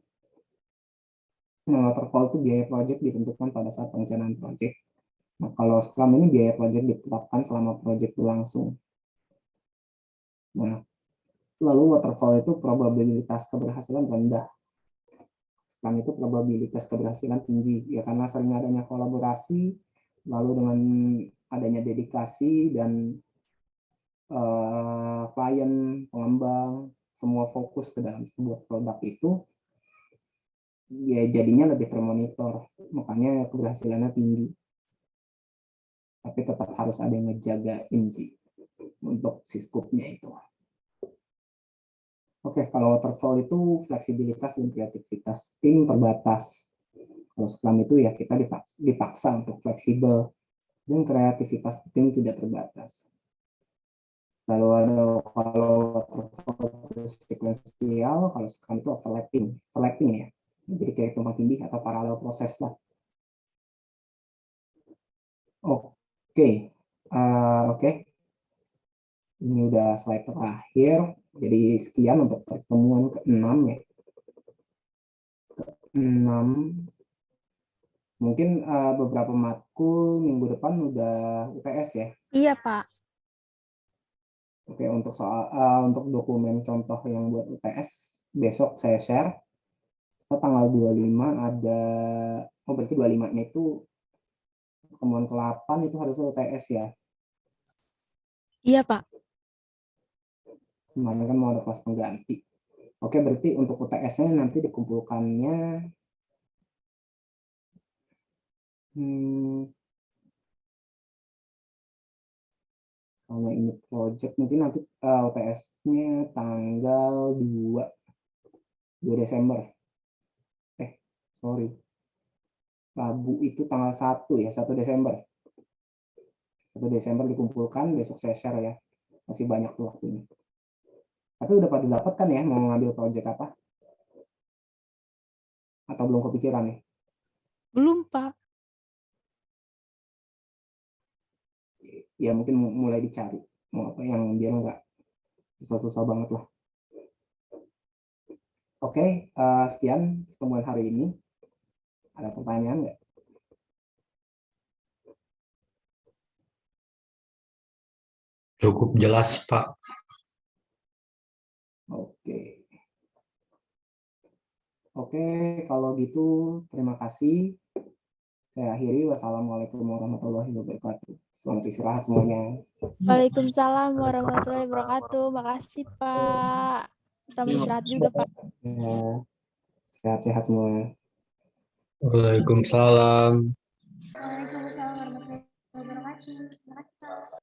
Nah, waterfall itu biaya project ditentukan pada saat perencanaan project. Nah, kalau Scrum ini biaya project ditetapkan selama project berlangsung. Nah, lalu waterfall itu probabilitas keberhasilan rendah. Scrum itu probabilitas keberhasilan tinggi, ya karena sering adanya kolaborasi, lalu dengan adanya dedikasi dan klien, pengembang, semua fokus ke dalam sebuah produk itu, ya jadinya lebih termonitor, makanya keberhasilannya tinggi. Tapi tetap harus ada yang ngejagain sih untuk si scope-nya itu. Oke, kalau waterfall itu fleksibilitas dan kreativitas tim terbatas. Kalau Scrum itu ya kita dipaksa untuk fleksibel dan kreativitas tim tidak terbatas. Lalu ada kalau waterfall itu sequential, kalau Scrum itu overlapping ya. Jadi kayak tumpang tindih atau paralel proses lah. Oke. Ini udah slide terakhir. Jadi sekian untuk pertemuan ke-6 ya. Ke-6. Mungkin beberapa matkul minggu depan udah UTS ya. Iya, Pak. Oke, untuk untuk dokumen contoh yang buat UTS besok saya share. Tanggal 25 ada, berarti 25-nya itu pertemuan ke-8 itu harusnya UTS ya. Iya, Pak. Kemarin kan mau ada kelas pengganti. Oke, berarti untuk UTS-nya nanti dikumpulkannya kalau ini project mungkin nanti UTS-nya tanggal 2 Desember. Sorry. Rabu itu tanggal 1 ya, 1 Desember. 1 Desember dikumpulkan, besok saya share ya. Masih banyak tuh waktunya. Tapi udah pada dapat kan ya mau ngambil project apa? Atau belum kepikiran ya? Belum, Pak. Ya mungkin mulai dicari. Mau apa yang biar nggak susah-susah banget lah. Oke, sekian pertemuan hari ini. Ada pertanyaan nggak? Cukup jelas, Pak. Oke, kalau gitu terima kasih. Saya akhiri. Wassalamualaikum warahmatullahi wabarakatuh. Selamat istirahat semuanya. Waalaikumsalam warahmatullahi wabarakatuh. Makasih, Pak. Selamat istirahat juga, Pak. Ya, sehat-sehat semua. Waalaikumsalam. Waalaikumsalam warahmatullahi wabarakatuh. Terima kasih, Pak.